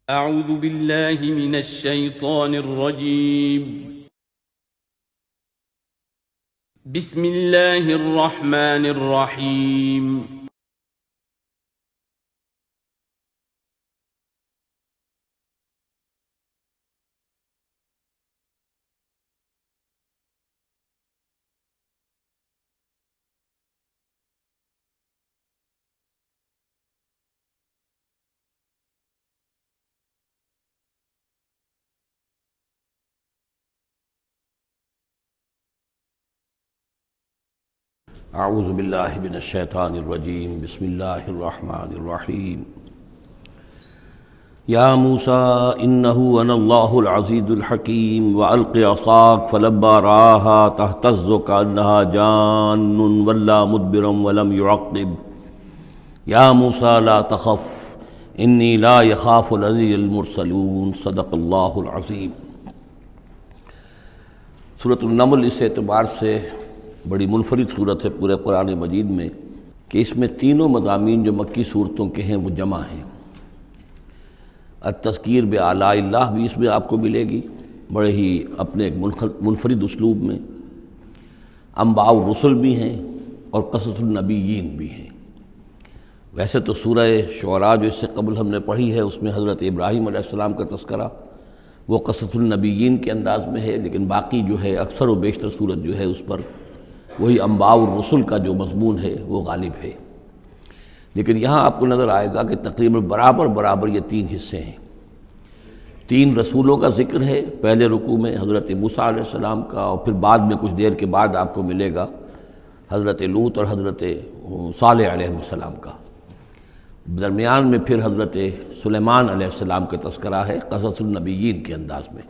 اعوذ باللہ من الشیطان الرجیم بسم اللہ الرحمن الرحیم اعوذ باللہ من الشیطان الرجیم بسم اللہ الرحمن الرحیم یا موسیٰ انہو انا اللہ العزیز الحکیم والق عصاک فلما رآها تہتز کأنها جان ولا مدبرا ولم يعقب یا موسیٰ لا تخف انی لا یخاف لدی المرسلون صدق اللہ العظیم۔ سورۃ النمل اس اعتبار سے بڑی منفرد صورت ہے پورے قرآن مجید میں کہ اس میں تینوں مضامین جو مکی صورتوں کے ہیں وہ جمع ہیں۔ التذکیر بآلاء اللہ بھی اس میں آپ کو ملے گی بڑے ہی اپنے ایک منفرد اسلوب میں، انباء الرسل بھی ہیں اور قصص النبیین بھی ہیں۔ ویسے تو سورہ شعراء جو اس سے قبل ہم نے پڑھی ہے اس میں حضرت ابراہیم علیہ السلام کا تذکرہ وہ قصص النبیین کے انداز میں ہے، لیکن باقی جو ہے اکثر و بیشتر صورت جو ہے اس پر وہی انباء الرسل کا جو مضمون ہے وہ غالب ہے۔ لیکن یہاں آپ کو نظر آئے گا کہ تقریباً برابر یہ تین حصے ہیں۔ تین رسولوں کا ذکر ہے پہلے رکوع میں، حضرت موسیٰ علیہ السلام کا، اور پھر بعد میں کچھ دیر کے بعد آپ کو ملے گا حضرت لوط اور حضرت صالح علیہ السلام کا۔ درمیان میں پھر حضرت سلیمان علیہ السلام کا تذکرہ ہے قصص النبیین کے انداز میں۔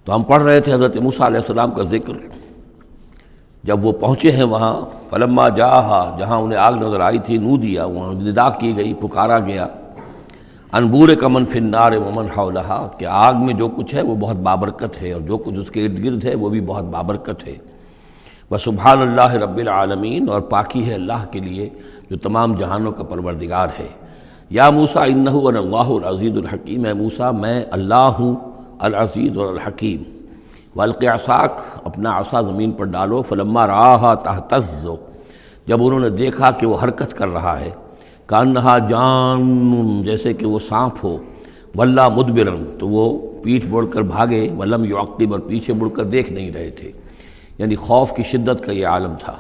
تو ہم پڑھ رہے تھے حضرت موسیٰ علیہ السلام کا ذکر، جب وہ پہنچے ہیں وہاں فلما جاہا، جہاں انہیں آگ نظر آئی تھی، نودیا، وہاں ندا کی گئی، پکارا گیا، ان بورک من فی النار ومن حولہا، کہ آگ میں جو کچھ ہے وہ بہت بابرکت ہے اور جو کچھ اس کے ارد گرد ہے وہ بھی بہت بابرکت ہے۔ وسبحان اللہ رب العالمین، اور پاکی ہے اللہ کے لیے جو تمام جہانوں کا پروردگار ہے۔ یا موسیٰ انہ انا اللہ العزیز الحکیم، اے موسیٰ میں اللہ ہوں العزیز اور الحکیم۔ والق عصاک، اپنا عصا زمین پر ڈالو، فلما رآہا تہتز، جب انہوں نے دیکھا کہ وہ حرکت کر رہا ہے، کأنہا جان، جیسے کہ وہ سانپ ہو، ولا مدبرا، تو وہ پیٹھ موڑ کر بھاگے، ولم یعقب، اور پیچھے مڑ کر دیکھ نہیں رہے تھے، یعنی خوف کی شدت کا یہ عالم تھا۔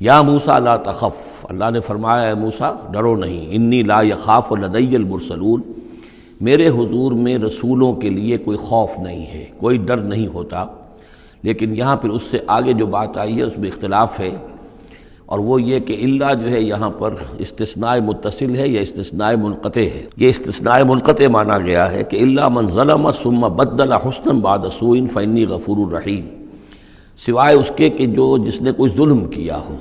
یا موسیٰ لا تخف، اللہ نے فرمایا اے موسیٰ ڈرو نہیں، انی لا یخاف لدی المرسلون، میرے حضور میں رسولوں کے لیے کوئی خوف نہیں ہے، کوئی ڈر نہیں ہوتا۔ لیکن یہاں پھر اس سے آگے جو بات آئی ہے اس میں اختلاف ہے، اور وہ یہ کہ الا جو ہے یہاں پر استثناء متصل ہے یا استثناء منقطع ہے۔ یہ استثناء منقطع مانا گیا ہے کہ الا من ظلم ثم بدل حسنا بعد سوء فانی غفور رحیم، سوائے اس کے کہ جس نے کوئی ظلم کیا ہو،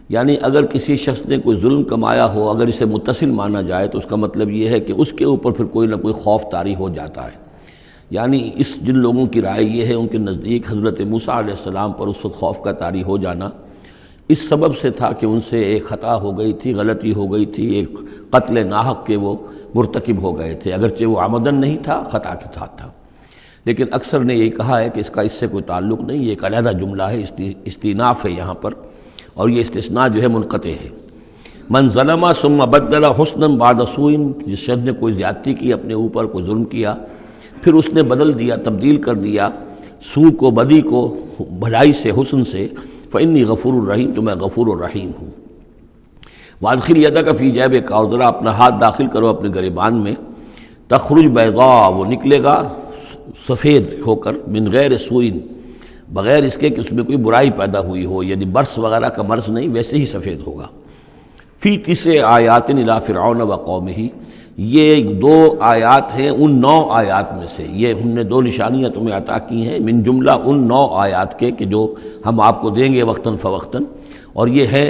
یعنی اگر کسی شخص نے کوئی ظلم کمایا ہو، اگر اسے متصل مانا جائے تو اس کا مطلب یہ ہے کہ اس کے اوپر پھر کوئی نہ کوئی خوف طاری ہو جاتا ہے۔ یعنی جن لوگوں کی رائے یہ ہے، ان کے نزدیک حضرت موسیٰ علیہ السلام پر اس وقت خوف کا طاری ہو جانا اس سبب سے تھا کہ ان سے ایک خطا ہو گئی تھی، غلطی ہو گئی تھی، ایک قتل ناحق کے وہ مرتکب ہو گئے تھے، اگرچہ وہ عمدن نہیں تھا، خطا کے ساتھ تھا۔ لیکن اکثر نے یہ کہا ہے کہ اس کا اس سے کوئی تعلق نہیں، یہ ایک علیحدہ جملہ ہے، استیناف ہے یہاں پر، اور یہ استثناء جو ہے منقطع ہے۔ من ظلم ثم بدل حسنا بعد سوء، جس شخص نے کوئی زیادتی کی اپنے اوپر، کوئی ظلم کیا، پھر اس نے بدل دیا، تبدیل کر دیا سوء کو، بدی کو، بھلائی سے، حسن سے، فانی غفور الرحیم، تو میں غفور الرحیم ہوں۔ وادخل یدک فی جیبک، اور ذرا اپنا ہاتھ داخل کرو اپنے گریبان میں، تخرج بیضاء، وہ نکلے گا سفید ہو کر، من غیر سوء، بغیر اس کے کہ اس میں کوئی برائی پیدا ہوئی ہو، یعنی برس وغیرہ کا مرض نہیں، ویسے ہی سفید ہوگا۔ فی 9 آیات الی فرعون و قومہ، یہ 2 آیات ہیں ان 9 آیات میں سے، یہ ہم نے 2 نشانیاں تمہیں عطا کی ہیں من جملہ ان 9 آیات کے کہ جو ہم آپ کو دیں گے وقتاً فوقتاً، اور یہ ہے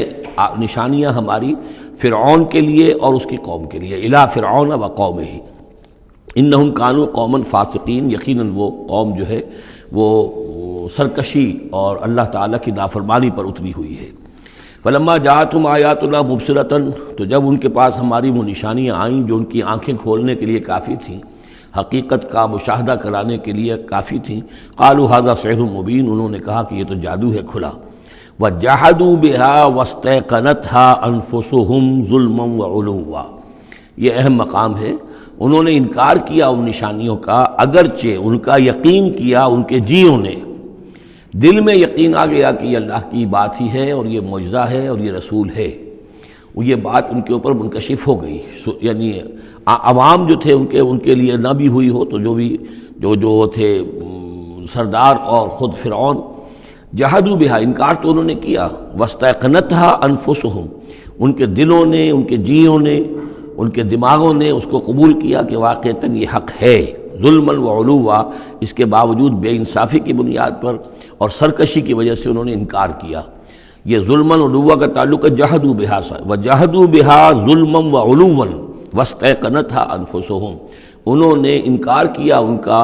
نشانیاں ہماری فرعون کے لیے اور اس کی قوم کے لیے، الی فرعون و قومہ انہم کانوا قوما فاسقین، یقیناً وہ قوم جو ہے وہ سرکشی اور اللہ تعالیٰ کی نافرمانی پر اتری ہوئی ہے۔ فلما جاءتهم آیاتنا مبصرۃ، تو جب ان کے پاس ہماری وہ نشانیاں آئیں جو ان کی آنکھیں کھولنے کے لیے کافی تھیں، حقیقت کا مشاہدہ کرانے کے لیے کافی تھیں، قالوا ھذا سحر مبین، انہوں نے کہا کہ یہ تو جادو ہے کھلا، وجحدوا بها واستيقنتها انفسهم ظلما وعلوا، یہ اہم مقام ہے، انہوں نے انکار کیا ان نشانیوں کا اگرچہ ان کا یقین کیا ان کے جیوں نے، دل میں یقین آ گیا کہ یہ اللہ کی بات ہی ہے اور یہ معجزہ ہے اور یہ رسول ہے، وہ یہ بات ان کے اوپر منکشف ہو گئی، یعنی عوام جو تھے ان کے لیے نہ بھی ہوئی ہو تو جو تھے سردار اور خود فرعون، جہدوا بہا، انکار تو انہوں نے کیا، واستيقنتها انفسهم، ان کے دلوں نے، ان کے جیوں نے، ان کے دماغوں نے اس کو قبول کیا کہ واقعتاً یہ حق ہے، ظلما وعلوا، اس کے باوجود بے انصافی کی بنیاد پر اور سرکشی کی وجہ سے انہوں نے انکار کیا۔ یہ ظلما وعلوا کا تعلق ہے جحدوا بہا سے، وجحدوا بہا ظلما وعلوا واستيقنتها انفسهم، انہوں نے انکار کیا ان کا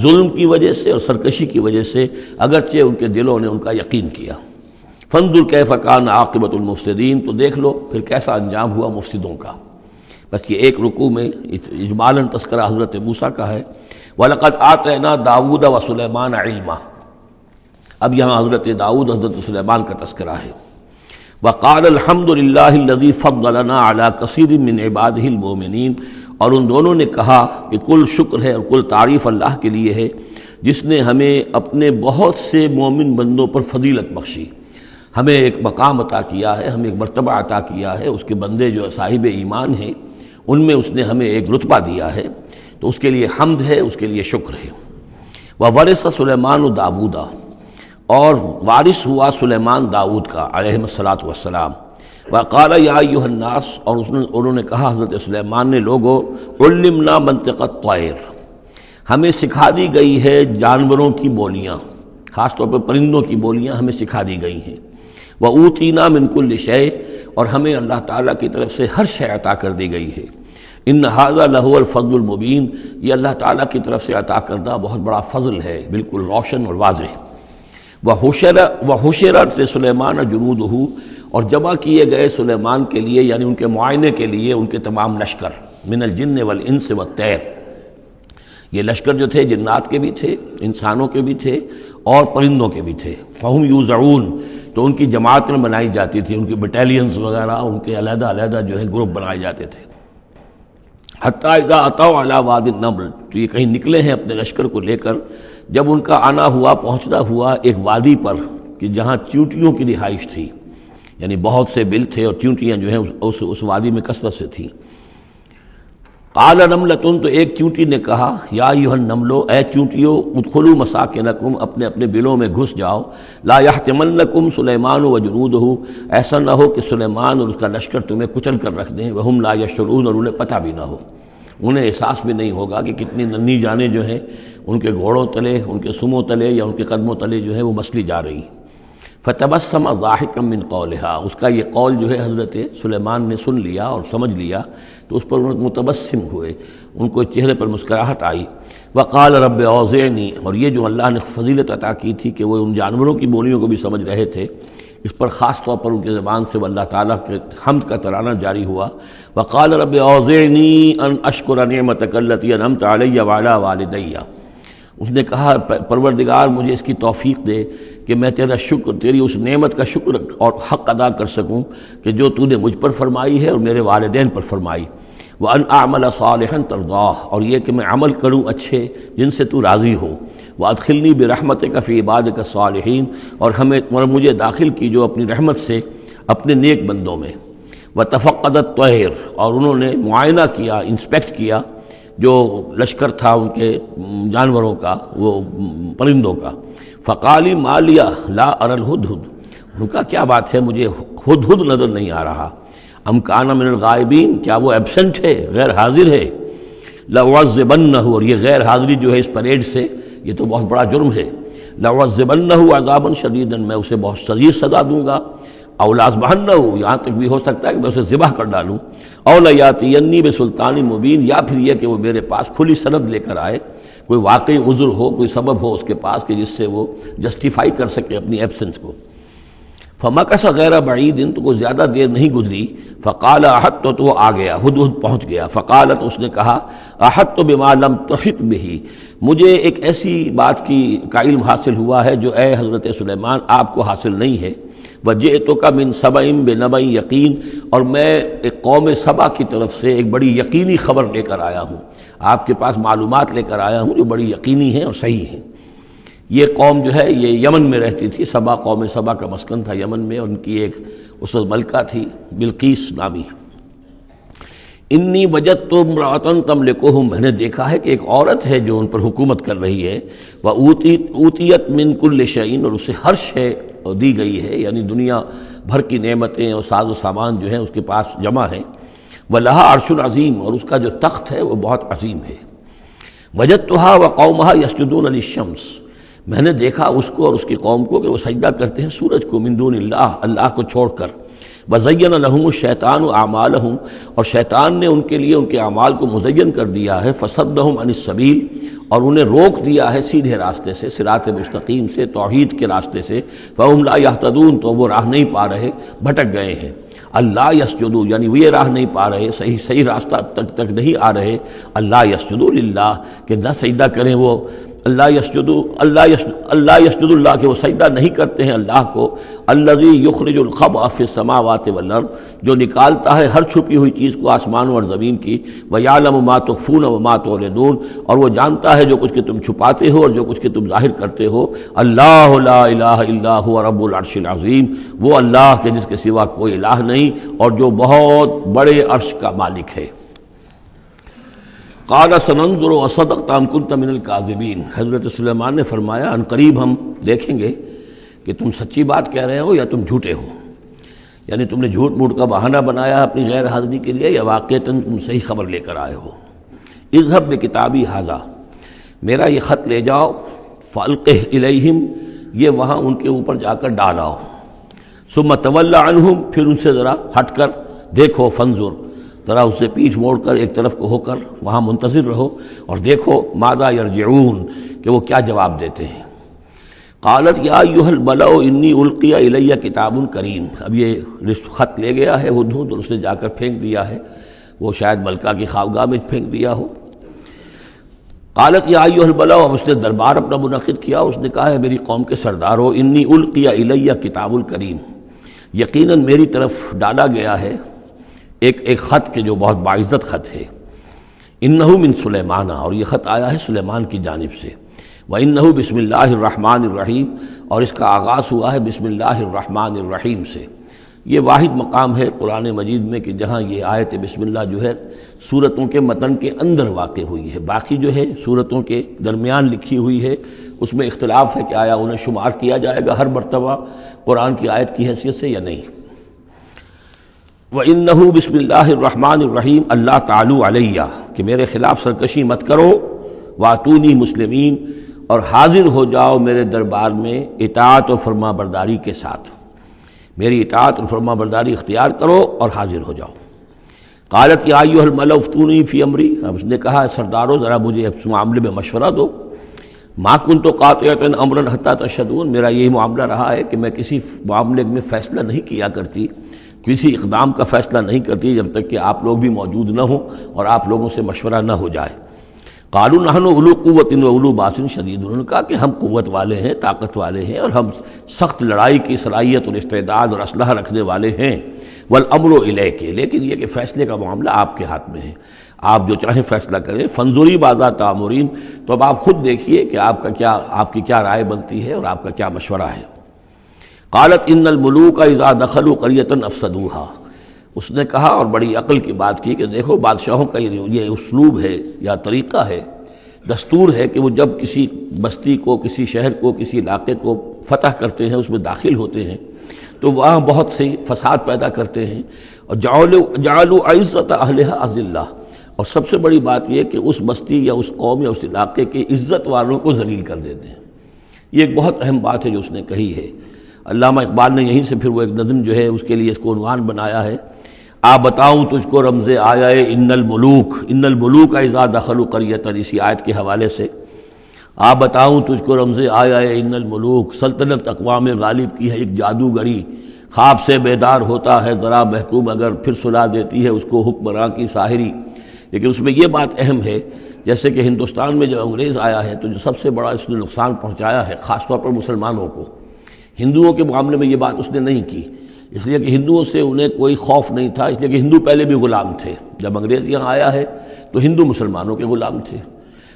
ظلم کی وجہ سے اور سرکشی کی وجہ سے، اگرچہ ان کے دلوں نے ان کا یقین کیا۔ فانظر کیف کان عاقبۃ المفسدین، تو دیکھ لو پھر کیسا انجام ہوا مفسدوں کا۔ بس یہ ایک رکوع میں اجمالاً تذکرہ حضرت موسیٰ کا ہے، وَلَقَدْ آتَيْنَا دَاوُودَ وَسُلَيْمَانَ عِلْمًا، اب یہاں حضرت داؤد حضرت سلیمان کا تذکرہ ہے۔ وَقَالَ الْحَمْدُ لِلَّهِ الَّذِي فَضَّلَنَا عَلَى كَثِيرٍ مِّنْ عِبَادِهِ الْمُؤْمِنِينَ، اور ان دونوں نے کہا کہ کل شکر ہے اور کل تعریف اللہ کے لیے ہے جس نے ہمیں اپنے بہت سے مومن بندوں پر فضیلت بخشی، ہمیں ایک مقام عطا کیا ہے، ہمیں ایک مرتبہ عطا کیا ہے، اس کے بندے جو صاحب ایمان ہیں ان میں اس نے ہمیں ایک رتبہ دیا ہے، تو اس کے لیے حمد ہے، اس کے لیے شکر ہے۔ وَوَرِثَ سُلَيْمَانُ دَاوُودَ، اور وارث ہوا سلیمان داؤد کا علیہ الصلاۃ والسلام۔ وقال یا ایھا الناس، اور انہوں نے کہا حضرت سلیمان نے، لوگو علمنا منطق الطیر، ہمیں سکھا دی گئی ہے جانوروں کی بولیاں، خاص طور پر پرندوں کی بولیاں ہمیں سکھا دی گئی ہیں۔ وَأُوتِینَا مِن كُلِّ شَیْءٍ، اور ہمیں اللہ تعالیٰ کی طرف سے ہر شے عطا کر دی گئی ہے۔ ان ھذا لہو الفضل المبین، یہ اللہ تعالیٰ کی طرف سے عطا کردہ بہت بڑا فضل ہے، بالکل روشن اور واضح۔ وَحُشِرَ لِسُلَیمَانَ جُنُودُهُ، اور جمع کیے گئے سلیمان کے لیے، یعنی ان کے معائنے کے لیے، ان کے تمام لشکر، من الجن والانس والطیر، یہ لشکر جو تھے جنات کے بھی تھے، انسانوں کے بھی تھے اور پرندوں کے بھی تھے۔ فَهُمْ يُوزَعُونَ، تو ان کی جماعتیں بنائی جاتی تھی، ان کی بٹالینز وغیرہ، ان کے علیحدہ علیحدہ جو ہے گروپ بنائے جاتے تھے۔ حتیٰ اذا اتوا علی وادی النمل، تو یہ کہیں نکلے ہیں اپنے لشکر کو لے کر، جب ان کا آنا ہوا، پہنچنا ہوا ایک وادی پر کہ جہاں چیونٹیوں کی رہائش تھی، یعنی بہت سے بل تھے اور چیونٹیاں جو ہیں اس وادی میں کثرت سے تھیں۔ قال نملۃ، تو ایک چیونٹی نے کہا، یا ایھا النمل، اے چیونٹیو، ادخلوا مساکنکم، اپنے اپنے بلوں میں گھس جاؤ، لا یحطمنکم سلیمان وجنودہ، ایسا نہ ہو کہ سلیمان اور اس کا لشکر تمہیں کچل کر رکھ دیں، وہم لا یشعرون، اور انہیں پتہ بھی نہ ہو، انہیں احساس بھی نہیں ہوگا کہ کتنی ننھی جانیں جو ہیں ان کے گھوڑوں تلے، ان کے سموں تلے یا ان کے قدموں تلے جو ہے وہ مسلی جا رہی ہیں۔ فتبسم ضاحکا من قولها، اس کا یہ قول جو ہے حضرت سلیمان نے سن لیا اور سمجھ لیا تو اس پر متبسم ہوئے، ان کو چہرے پر مسکراہٹ آئی۔ وقال رب اوزعنی، اور یہ جو اللہ نے فضیلت عطا کی تھی کہ وہ ان جانوروں کی بولیوں کو بھی سمجھ رہے تھے، اس پر خاص طور پر ان کی زبان سے وہ اللہ تعالیٰ کے حمد کا ترانہ جاری ہوا۔ وقال رب اوزعنی ان اشکر نعمتک التی انعمت علی وعلی والدی، اس نے کہا پروردگار مجھے اس کی توفیق دے کہ میں تیرا شکر، تیری اس نعمت کا شکر اور حق ادا کر سکوں کہ جو تو نے مجھ پر فرمائی ہے اور میرے والدین پر فرمائی۔ وَأَنْ أَعْمَلَ صَالِحًا تَرْضَاهُ، اور یہ کہ میں عمل کروں اچھے جن سے تو راضی ہو۔ وَأَدْخِلْنِي بِرَحْمَتِكَ فِي عِبَادِكَ الصَّالِحِينَ، اور ہمیں مجھے داخل کیجو اپنی رحمت سے اپنے نیک بندوں میں۔ وَتَفَقَّدَ الطَّيْرَ، اور انہوں نے معائنہ کیا، انسپیکٹ کیا جو لشکر تھا ان کے جانوروں کا، وہ پرندوں کا۔ فقال ما لي لا ارى الهدهد، ان کا کیا بات ہے مجھے ہدہد نظر نہیں آ رہا۔ ام کان من الغائبین، کیا وہ ایبسنٹ ہے، غیر حاضر ہے۔ لأعذبنہ، اور یہ غیر حاضری جو ہے اس پریڈ سے، یہ تو بہت بڑا جرم ہے۔ لأعذبنہ عذابا شدیدا، میں اسے بہت شدید سزا دوں گا۔ او لأذبحنہ، یہاں تک بھی ہو سکتا ہے کہ میں اسے ذبح کر ڈالوں۔ او لیاتینی بسلطان مبین، یا پھر یہ کہ وہ میرے پاس کھلی سند لے کر آئے، کوئی واقعی عذر ہو، کوئی سبب ہو اس کے پاس کہ جس سے وہ جسٹیفائی کر سکے اپنی ایبسنس کو۔ فمکث غیر بعید، تو کوئی زیادہ دیر نہیں گزری، فقال احط، تو وہ آ گیا، ہدہد پہنچ گیا، فقالت، اس نے کہا احط بما لم تحط به، مجھے ایک ایسی بات کا علم حاصل ہوا ہے جو اے حضرت سلیمان آپ کو حاصل نہیں ہے، وجئتک من سبأ بنبأ یقین، اور میں ایک قوم سبا کی طرف سے ایک بڑی یقینی خبر لے کر آیا ہوں، آپ کے پاس معلومات لے کر آیا ہوں جو بڑی یقینی ہیں اور صحیح ہیں۔ یہ قوم جو ہے یہ یمن میں رہتی تھی، سبا، قوم سبا کا مسکن تھا یمن میں، اور ان کی ایک اس وقت ملکہ تھی بلقیس نامی۔ انی وجدت امرأۃ تملکہم، میں نے دیکھا ہے کہ ایک عورت ہے جو ان پر حکومت کر رہی ہے، وأوتیت من کل شیء، اور اسے ہر شے دی گئی ہے، یعنی دنیا بھر کی نعمتیں اور ساز و سامان جو ہیں اس کے پاس جمع ہے، وَلَهَا عَرْشٌ عَظِيمٌ، اور اس کا جو تخت ہے وہ بہت عظیم ہے، وجدتها وقومها يسجدون للشمس، میں نے دیکھا اس کو اور اس کی قوم کو کہ وہ سجدہ کرتے ہیں سورج کو، من دون اللہ، اللہ کو چھوڑ کر، وَزَيَّنَ لَهُمُ الشَّيْطَانُ أَعْمَالَهُمْ، اور شیطان نے ان کے لیے ان کے اعمال کو مزین کر دیا ہے، فَصَدَّهُمْ عَنِ السَّبِيلِ، اور انہیں روک دیا ہے سیدھے راستے سے، صراط مستقیم سے، توحید کے راستے سے، فَهُمْ لَا يَهْتَدُونَ، تو وہ راہ نہیں پا رہے، بھٹک گئے ہیں، اللہ یسجدوا، یعنی وہ یہ راہ نہیں پا رہے، صحیح راستہ تک نہیں آ رہے، اللہ یسجدوا للہ، کہ نہ سجدہ کریں وہ، اللہ یسجد اللہ، کہ وہ سجدہ نہیں کرتے ہیں اللہ کو، الذی یخرج الخبء فی السماوات والارض، جو نکالتا ہے ہر چھپی ہوئی چیز کو آسمانوں اور زمین کی، ویعلم ما تخفون وما تعلنون، اور وہ جانتا ہے جو کچھ کہ تم چھپاتے ہو اور جو کچھ کہ تم ظاہر کرتے ہو، اللہ لا الہ الا هو رب العرش العظیم، وہ اللہ کے جس کے سوا کوئی الہ نہیں اور جو بہت بڑے عرش کا مالک ہے۔ قال سننظر اصدقت ام كنت من الكاذبین، حضرت سلیمان نے فرمایا ان قریب ہم دیکھیں گے کہ تم سچی بات کہہ رہے ہو یا تم جھوٹے ہو، یعنی تم نے جھوٹ موٹ کا بہانہ بنایا اپنی غیر حاضری کے لیے، یا واقعتاً تم صحیح خبر لے کر آئے ہو۔ اذهب بکتابی ھذا، میرا یہ خط لے جاؤ، فالقہ الیہم، یہ وہاں ان کے اوپر جا کر ڈالاؤ، ثم تول عنہم، پھر ان سے ذرا ہٹ کر دیکھو، فانظر، ذرا اس سے پیٹھ موڑ کر ایک طرف کو ہو کر وہاں منتظر رہو اور دیکھو، ماذا یرجعون، کہ وہ کیا جواب دیتے ہیں۔ قالت یا ایھا الملأ انی القی الی کتاب کریم، اب یہ خط لے گیا ہے ہدہد اور اس نے جا کر پھینک دیا ہے، وہ شاید ملکہ کی خوابگاہ میں پھینک دیا ہو۔ قالت یا ایھا الملأ، اب اس نے دربار اپنا منعقد کیا، اس نے کہا ہے میری قوم کے سردارو، انی القی الی کتاب کریم، یقیناً میری طرف ڈالا گیا ہے ایک خط کے جو بہت باعزت خط ہے، انہو من سلیمان، اور یہ خط آیا ہے سلیمان کی جانب سے، وانہو بسم اللہ الرحمن الرحیم، اور اس کا آغاز ہوا ہے بسم اللہ الرحمن الرحیم سے۔ یہ واحد مقام ہے قرآن مجید میں کہ جہاں یہ آیت بسم اللہ جو ہے سورتوں کے متن کے اندر واقع ہوئی ہے، باقی جو ہے سورتوں کے درمیان لکھی ہوئی ہے، اس میں اختلاف ہے کہ آیا انہیں شمار کیا جائے گا ہر مرتبہ قرآن کی آیت کی حیثیت سے یا نہیں۔ وَإِنَّهُ بسم اللہ الرحمن الرحیم اللہ تعالی علیہ، کہ میرے خلاف سرکشی مت کرو، وَأْتُونِي مسلمین، اور حاضر ہو جاؤ میرے دربار میں اطاعت و فرما برداری کے ساتھ، میری اطاعت اور فرما برداری اختیار کرو اور حاضر ہو جاؤ۔ قالت یا ایھا الملأ افتونی فی امری، اب اس نے کہا سردارو ذرا مجھے اس معاملے میں مشورہ دو، ما کنت قاطعۃ امرا حتی تشہدون، میرا یہی معاملہ رہا ہے کہ میں کسی معاملے میں فیصلہ نہیں کیا کرتی، کسی اقدام کا فیصلہ نہیں کرتی جب تک کہ آپ لوگ بھی موجود نہ ہوں اور آپ لوگوں سے مشورہ نہ ہو جائے۔ قالوا نحن اولو قوت و اولو باس شدید، انہوں نے کہا کہ ہم قوت والے ہیں، طاقت والے ہیں، اور ہم سخت لڑائی کی صلاحیت اور استعداد اور اسلحہ رکھنے والے ہیں، والامر الیک، لیکن یہ کہ فیصلے کا معاملہ آپ کے ہاتھ میں ہے، آپ جو چاہیں فیصلہ کریں، فانظری ماذا تأمرین، تو اب آپ خود دیکھیے کہ آپ کی کیا رائے بنتی ہے اور آپ کا کیا مشورہ ہے۔ قالت ان الملوک اذا دخلوا قریۃ افسدوها، اس نے کہا اور بڑی عقل کی بات کی کہ دیکھو بادشاہوں کا یہ اسلوب ہے یا طریقہ ہے، دستور ہے کہ وہ جب کسی بستی کو، کسی شہر کو، کسی علاقے کو فتح کرتے ہیں، اس میں داخل ہوتے ہیں تو وہاں بہت سے فساد پیدا کرتے ہیں، اور جعلوا عزت اہلھا اذلہ، اور سب سے بڑی بات یہ کہ اس بستی یا اس قوم یا اس علاقے کے عزت والوں کو ذلیل کر دیتے ہیں۔ یہ ایک بہت اہم بات ہے جو اس نے کہی ہے۔ علامہ اقبال نے یہیں سے پھر وہ ایک نظم جو ہے اس کے لیے اس کو عنوان بنایا ہے، آ بتاؤں تجھ کو رمز آیا ان الملوک اذا دخلوا قریۃ، اسی آیت کے حوالے سے آ بتاؤں تجھ کو رمز آیا ان الملوک، سلطنت اقوام غالب کی ہے ایک جادوگری، خواب سے بیدار ہوتا ہے ذرا محکوم اگر پھر سلا دیتی ہے اس کو حکمراں کی ساحری۔ لیکن اس میں یہ بات اہم ہے، جیسے کہ ہندوستان میں جب انگریز آیا ہے تو جو سب سے بڑا اس نے نقصان پہنچایا ہے خاص طور پر مسلمانوں کو، ہندوؤں کے معاملے میں یہ بات اس نے نہیں کی، اس لیے کہ ہندوؤں سے انہیں کوئی خوف نہیں تھا، اس لیے کہ ہندو پہلے بھی غلام تھے۔ جب انگریز یہاں آیا ہے تو ہندو مسلمانوں کے غلام تھے،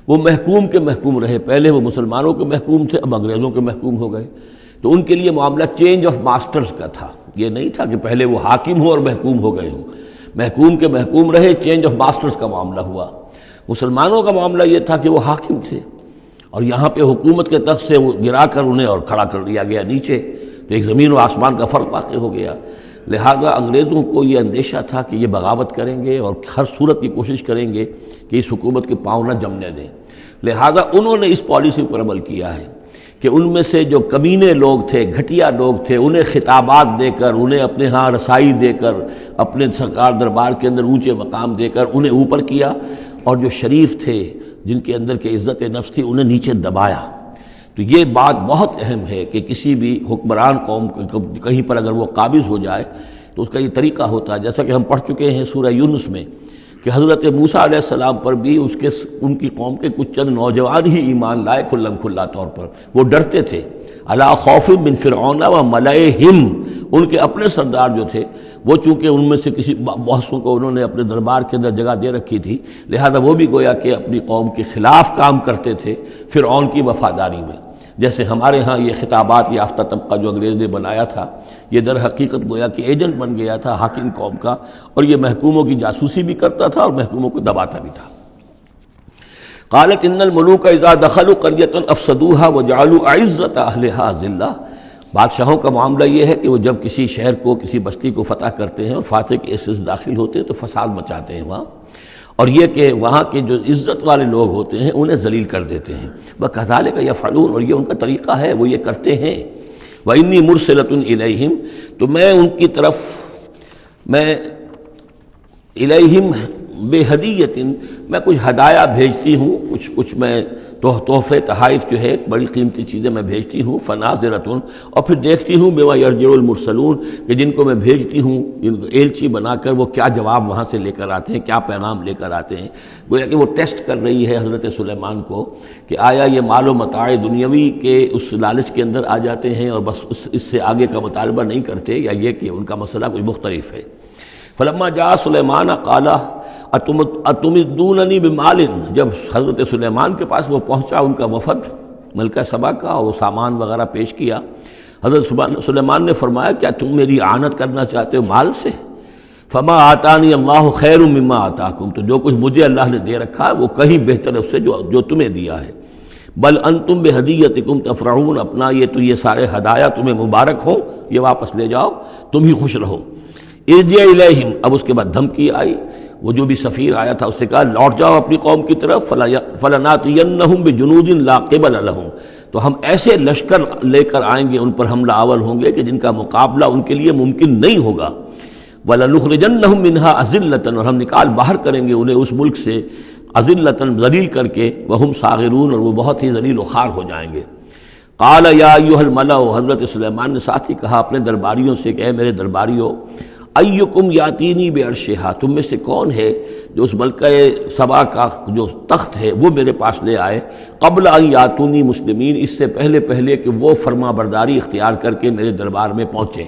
وہ محکوم کے محکوم رہے، پہلے وہ مسلمانوں کے محکوم تھے، اب انگریزوں کے محکوم ہو گئے۔ تو ان کے لیے معاملہ چینج آف ماسٹرز کا تھا، یہ نہیں تھا کہ پہلے وہ حاکم ہو اور محکوم ہو گئے ہوں، محکوم کے محکوم رہے، چینج آف ماسٹرز کا معاملہ ہوا۔ مسلمانوں کا معاملہ یہ تھا کہ وہ حاکم تھے اور یہاں پہ حکومت کے تخت سے وہ گرا کر انہیں اور کھڑا کر دیا گیا نیچے، تو ایک زمین و آسمان کا فرق واقع ہو گیا۔ لہذا انگریزوں کو یہ اندیشہ تھا کہ یہ بغاوت کریں گے اور ہر صورت کی کوشش کریں گے کہ اس حکومت کے پاؤں نہ جمنے دیں، لہذا انہوں نے اس پالیسی پر عمل کیا ہے کہ ان میں سے جو کمینے لوگ تھے، گھٹیا لوگ تھے، انہیں خطابات دے کر، انہیں اپنے ہاں رسائی دے کر، اپنے سرکار دربار کے اندر اونچے مقام دے کر انہیں اوپر کیا، اور جو شریف تھے جن کے اندر کے عزت نفس تھی انہیں نیچے دبایا۔ تو یہ بات بہت اہم ہے کہ کسی بھی حکمران قوم کہیں پر اگر وہ قابض ہو جائے تو اس کا یہ طریقہ ہوتا ہے، جیسا کہ ہم پڑھ چکے ہیں سورہ یونس میں کہ حضرت موسیٰ علیہ السلام پر بھی ان کی قوم کے کچھ چند نوجوان ہی ایمان لائے کھلم کھلا طور پر، وہ ڈرتے تھے۔ الا خوف من فرعون و ملئہم، ان کے اپنے سردار جو تھے وہ چونکہ ان میں سے کسی بہتوں کو انہوں نے اپنے دربار کے اندر جگہ دے رکھی تھی، لہذا وہ بھی گویا کہ اپنی قوم کے خلاف کام کرتے تھے فرعون کی وفاداری میں۔ جیسے ہمارے ہاں یہ خطابات یافتہ طبقہ جو انگریز نے بنایا تھا، یہ در حقیقت گویا کہ ایجنٹ بن گیا تھا حاکم قوم کا، اور یہ محکوموں کی جاسوسی بھی کرتا تھا اور محکوموں کو دباتا بھی تھا۔ قالت ان الملوک اذا دخلوا قرية افسدوها وجعلوا اعزة اهلها ذلہ، بادشاہوں کا معاملہ یہ ہے کہ وہ جب کسی شہر کو، کسی بستی کو فتح کرتے ہیں اور فاتح کے حصے سے داخل ہوتے ہیں تو فساد مچاتے ہیں وہاں، اور یہ کہ وہاں کے جو عزت والے لوگ ہوتے ہیں انہیں ذلیل کر دیتے ہیں۔ وَكَذَلِكَ يَفْعَلُونَ، اور یہ ان کا طریقہ ہے، وہ یہ کرتے ہیں۔ وَإِنِّي مُرْسِلَةٌ إِلَيْهِمْ، تو میں ان کی طرف، میں الیہم بے ہدیۃ، میں کچھ ہدایہ بھیجتی ہوں، کچھ میں تحفے تحائف جو ہے بڑی قیمتی چیزیں میں بھیجتی ہوں، فناظرۃ، اور پھر دیکھتی ہوں بما یرجع المرسلون، کہ جن کو میں بھیجتی ہوں ایلچی بنا کر وہ کیا جواب وہاں سے لے کر آتے ہیں، کیا پیغام لے کر آتے ہیں۔ گویا کہ وہ ٹیسٹ کر رہی ہے حضرت سلیمان کو کہ آیا یہ مال و متاع دنیاوی کے اس لالچ کے اندر آ جاتے ہیں اور بس اس سے آگے کا مطالبہ نہیں کرتے، یا یہ کہ ان کا مسئلہ کوئی مختلف ہے۔ فلما جاء سلیمان قال اتمدوننی بمال، جب حضرت سلیمان کے پاس وہ پہنچا ان کا وفد ملکہ سبا کا، اور وہ سامان وغیرہ پیش کیا، حضرت سلیمان نے فرمایا کیا تم میری اعانت کرنا چاہتے ہو مال سے؟ فما آتانی اللہ خیر مما آتاکم، تو جو کچھ مجھے اللہ نے دے رکھا ہے وہ کہیں بہتر ہے اس سے جو تمہیں دیا ہے۔ بل انتم بہدیتکم تفرحون، اپنا یہ سارے ہدایہ تمہیں مبارک ہوں، یہ واپس لے جاؤ، تم ہی خوش رہو۔ ارجع الیہم، اب اس کے بعد دھمکی آئی، وہ جو بھی سفیر آیا تھا اس سے کہا لوٹ جاؤ اپنی قوم کی طرف، فلناتینہم بجنود لا قبل لہم، تو ہم ایسے لشکر لے کر آئیں گے ان پر حملہ آور ہوں گے کہ جن کا مقابلہ ان کے لیے ممکن نہیں ہوگا، وَلَنُخْرِجَنَّهُم مِّنْهَا أَذِلَّةً، اور ہم نکال باہر کریں گے انہیں اس ملک سے أَذِلَّةً، ذلیل کر کے، وَهُمْ صَاغِرُونَ، اور وہ بہت ہی ذلیل و خوار ہو جائیں گے۔ قَالَ يَا أَيُّهَا الْمَلَأُ، حضرت سلیمان نے ساتھ ہی کہا اپنے درباریوں سے کہ اے میرے درباریوں، ایکم یاتینی بعرشہا، تم میں سے کون ہے جو اس ملکہ سبا کا جو تخت ہے وہ میرے پاس لے آئے، قبل ان یاتونی مسلمین، اس سے پہلے کہ وہ فرما برداری اختیار کر کے میرے دربار میں پہنچے۔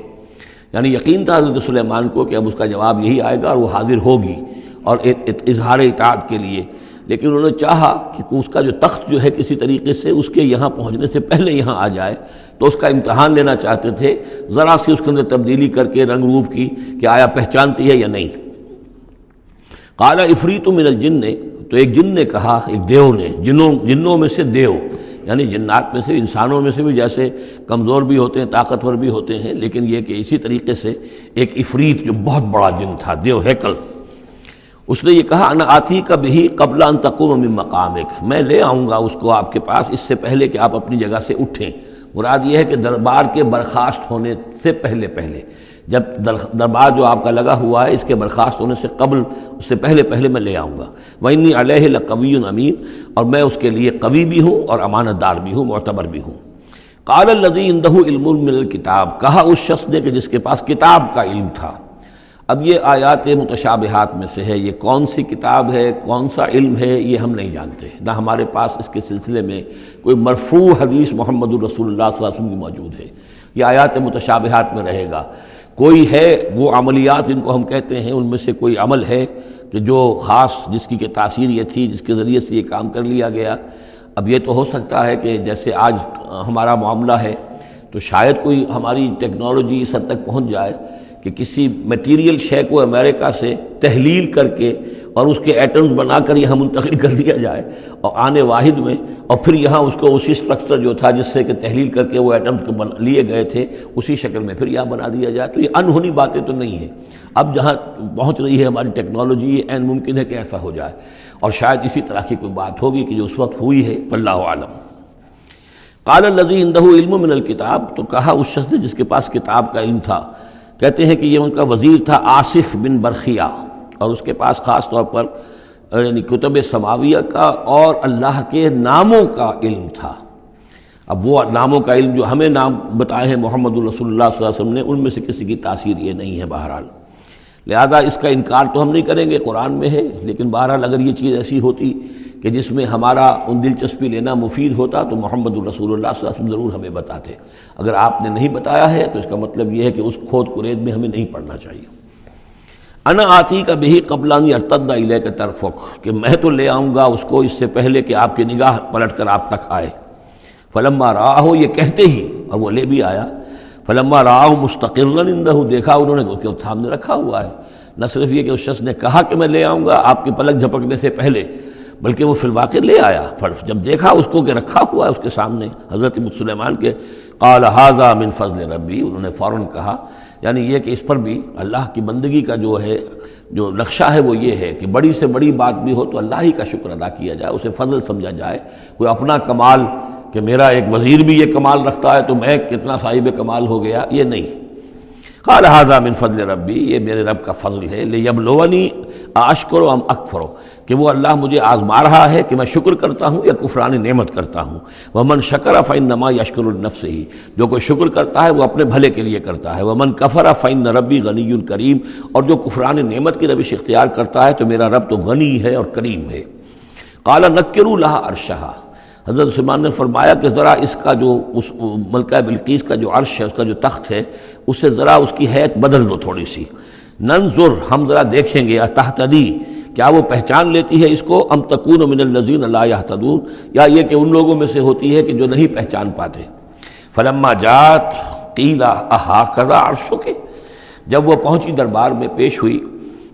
یعنی یقین تھا حضرت سلیمان کو کہ اب اس کا جواب یہی آئے گا اور وہ حاضر ہوگی اور اظہار اطاعت کے لیے، لیکن انہوں نے چاہا کہ اس کا جو تخت جو ہے کسی طریقے سے اس کے یہاں پہنچنے سے پہلے یہاں آ جائے، تو اس کا امتحان لینا چاہتے تھے، ذرا سی اس کے اندر تبدیلی کر کے رنگ روپ کی کہ آیا پہچانتی ہے یا نہیں۔ قال عفریت من الجن، تو ایک جن نے کہا، ایک دیو نے، جنوں میں سے دیو، یعنی جنات میں سے، انسانوں میں سے بھی جیسے کمزور بھی ہوتے ہیں طاقتور بھی ہوتے ہیں، لیکن یہ کہ اسی طریقے سے ایک عفریت جو بہت بڑا جن تھا، دیو ہیکل، اس نے یہ کہا انا آتی کا بھی قبل ان تقوم من مقامک، میں لے آؤں گا اس کو آپ کے پاس اس سے پہلے کہ آپ اپنی جگہ سے اٹھیں۔ مراد یہ ہے کہ دربار کے برخاست ہونے سے پہلے جب دربار جو آپ کا لگا ہوا ہے اس کے برخاست ہونے سے قبل، اس سے پہلے میں لے آؤں گا۔ وَإِنِّي عَلَيْهِ لَقَوِيٌّ أَمِينٌ، اور میں اس کے لیے قوی بھی ہوں اور امانت دار بھی ہوں، معتبر بھی ہوں۔ قال الذی عندہ علم من الکتاب، کہا اس شخص نے کہ جس کے پاس کتاب کا علم تھا۔ اب یہ آیات متشابہات میں سے ہے، یہ کون سی کتاب ہے، کون سا علم ہے، یہ ہم نہیں جانتے، نہ ہمارے پاس اس کے سلسلے میں کوئی مرفوع حدیث محمد الرسول اللہ صلی اللہ علیہ وسلم کی موجود ہے۔ یہ آیات متشابہات میں رہے گا۔ کوئی ہے وہ عملیات جن کو ہم کہتے ہیں، ان میں سے کوئی عمل ہے کہ جو خاص جس کی کہ تاثیر یہ تھی، جس کے ذریعے سے یہ کام کر لیا گیا۔ اب یہ تو ہو سکتا ہے کہ جیسے آج ہمارا معاملہ ہے تو شاید کوئی ہماری ٹیکنالوجی اس حد تک پہنچ جائے کہ کسی میٹیریل شے کو امریکہ سے تحلیل کر کے اور اس کے ایٹمز بنا کر یہاں منتقل کر دیا جائے اور آنے واحد میں، اور پھر یہاں اس کو اسی اسٹرکچر جو تھا جس سے کہ تحلیل کر کے وہ ایٹمز لیے گئے تھے اسی شکل میں پھر یہاں بنا دیا جائے۔ تو یہ انہونی باتیں تو نہیں ہیں۔ اب جہاں پہنچ رہی ہے ہماری ٹیکنالوجی، یہ عین ممکن ہے کہ ایسا ہو جائے، اور شاید اسی طرح کی کوئی بات ہوگی کہ جو اس وقت ہوئی ہے، واللہ عالم۔ قال الذی عندہ علم من الکتاب، تو کہا اس شخص نے جس کے پاس کتاب کا علم تھا، کہتے ہیں کہ یہ ان کا وزیر تھا آصف بن برخیہ، اور اس کے پاس خاص طور پر یعنی کتب سماویہ کا اور اللہ کے ناموں کا علم تھا۔ اب وہ ناموں کا علم جو ہمیں نام بتائے ہیں محمد الرسول اللہ صلی اللہ علیہ وسلم نے، ان میں سے کسی کی تاثیر یہ نہیں ہے بہرحال، لہذا اس کا انکار تو ہم نہیں کریں گے، قرآن میں ہے، لیکن بہرحال اگر یہ چیز ایسی ہوتی کہ جس میں ہمارا ان دلچسپی لینا مفید ہوتا تو محمد الرسول اللہ صلی اللہ علیہ وسلم ضرور ہمیں بتاتے۔ اگر آپ نے نہیں بتایا ہے تو اس کا مطلب یہ ہے کہ اس کھود کرید میں ہمیں نہیں پڑھنا چاہیے۔ انا آتی کا بہی قبل ان یرتد الیک طرفک، کہ میں تو لے آؤں گا اس کو اس سے پہلے کہ آپ کی نگاہ پلٹ کر آپ تک آئے۔ فلما رآہ، یہ کہتے ہی اور وہ لے بھی آیا، فلما رآہ مستقرا عنده، دیکھا انہوں نے کہ وہ سامنے رکھا ہوا ہے۔ نہ صرف یہ کہ اس شخص نے کہا کہ میں لے آؤں گا آپ کی پلک جھپکنے سے پہلے، بلکہ وہ فی الواقع لے آیا۔ جب دیکھا اس کو کہ رکھا ہوا ہے اس کے سامنے حضرت سلیمان کے، قال ھذا من فضل ربی، انہوں نے فوراً کہا، یعنی یہ کہ اس پر بھی اللہ کی بندگی کا جو ہے جو نقشہ ہے وہ یہ ہے کہ بڑی سے بڑی بات بھی ہو تو اللہ ہی کا شکر ادا کیا جائے، اسے فضل سمجھا جائے۔ کوئی اپنا کمال کہ میرا ایک وزیر بھی یہ کمال رکھتا ہے تو میں کتنا صاحب کمال ہو گیا، یہ نہیں۔ قال ھذا من فضل ربی، یہ میرے رب کا فضل ہے، لیبلونی اشکر ام اکفر، کہ وہ اللہ مجھے آزما رہا ہے کہ میں شکر کرتا ہوں یا کفران نعمت کرتا ہوں۔ ومن شکر فانما یشکر لنفسہ، جو کوئی شکر کرتا ہے وہ اپنے بھلے کے لیے کرتا ہے۔ ومن کفر فان ربی غنی کریم، اور جو کفران نعمت کی روش اختیار کرتا ہے تو میرا رب تو غنی ہے اور کریم ہے۔ قال نکروا لها عرشها، حضرت سلیمان نے فرمایا کہ ذرا اس کا جو اس ملکہ بلقیس کا جو عرش ہے، اس کا جو تخت ہے، اسے ذرا اس کی حیت بدل دو تھوڑی سی۔ ننظر، ہم ذرا دیکھیں گے، تہتدی، کیا وہ پہچان لیتی ہے اس کو، ام تکون من الذین لا یہتدون، یا یہ کہ ان لوگوں میں سے ہوتی ہے کہ جو نہیں پہچان پاتے۔ فلما جات قیل اھاکذا عرشک، جب وہ پہنچی دربار میں پیش ہوئی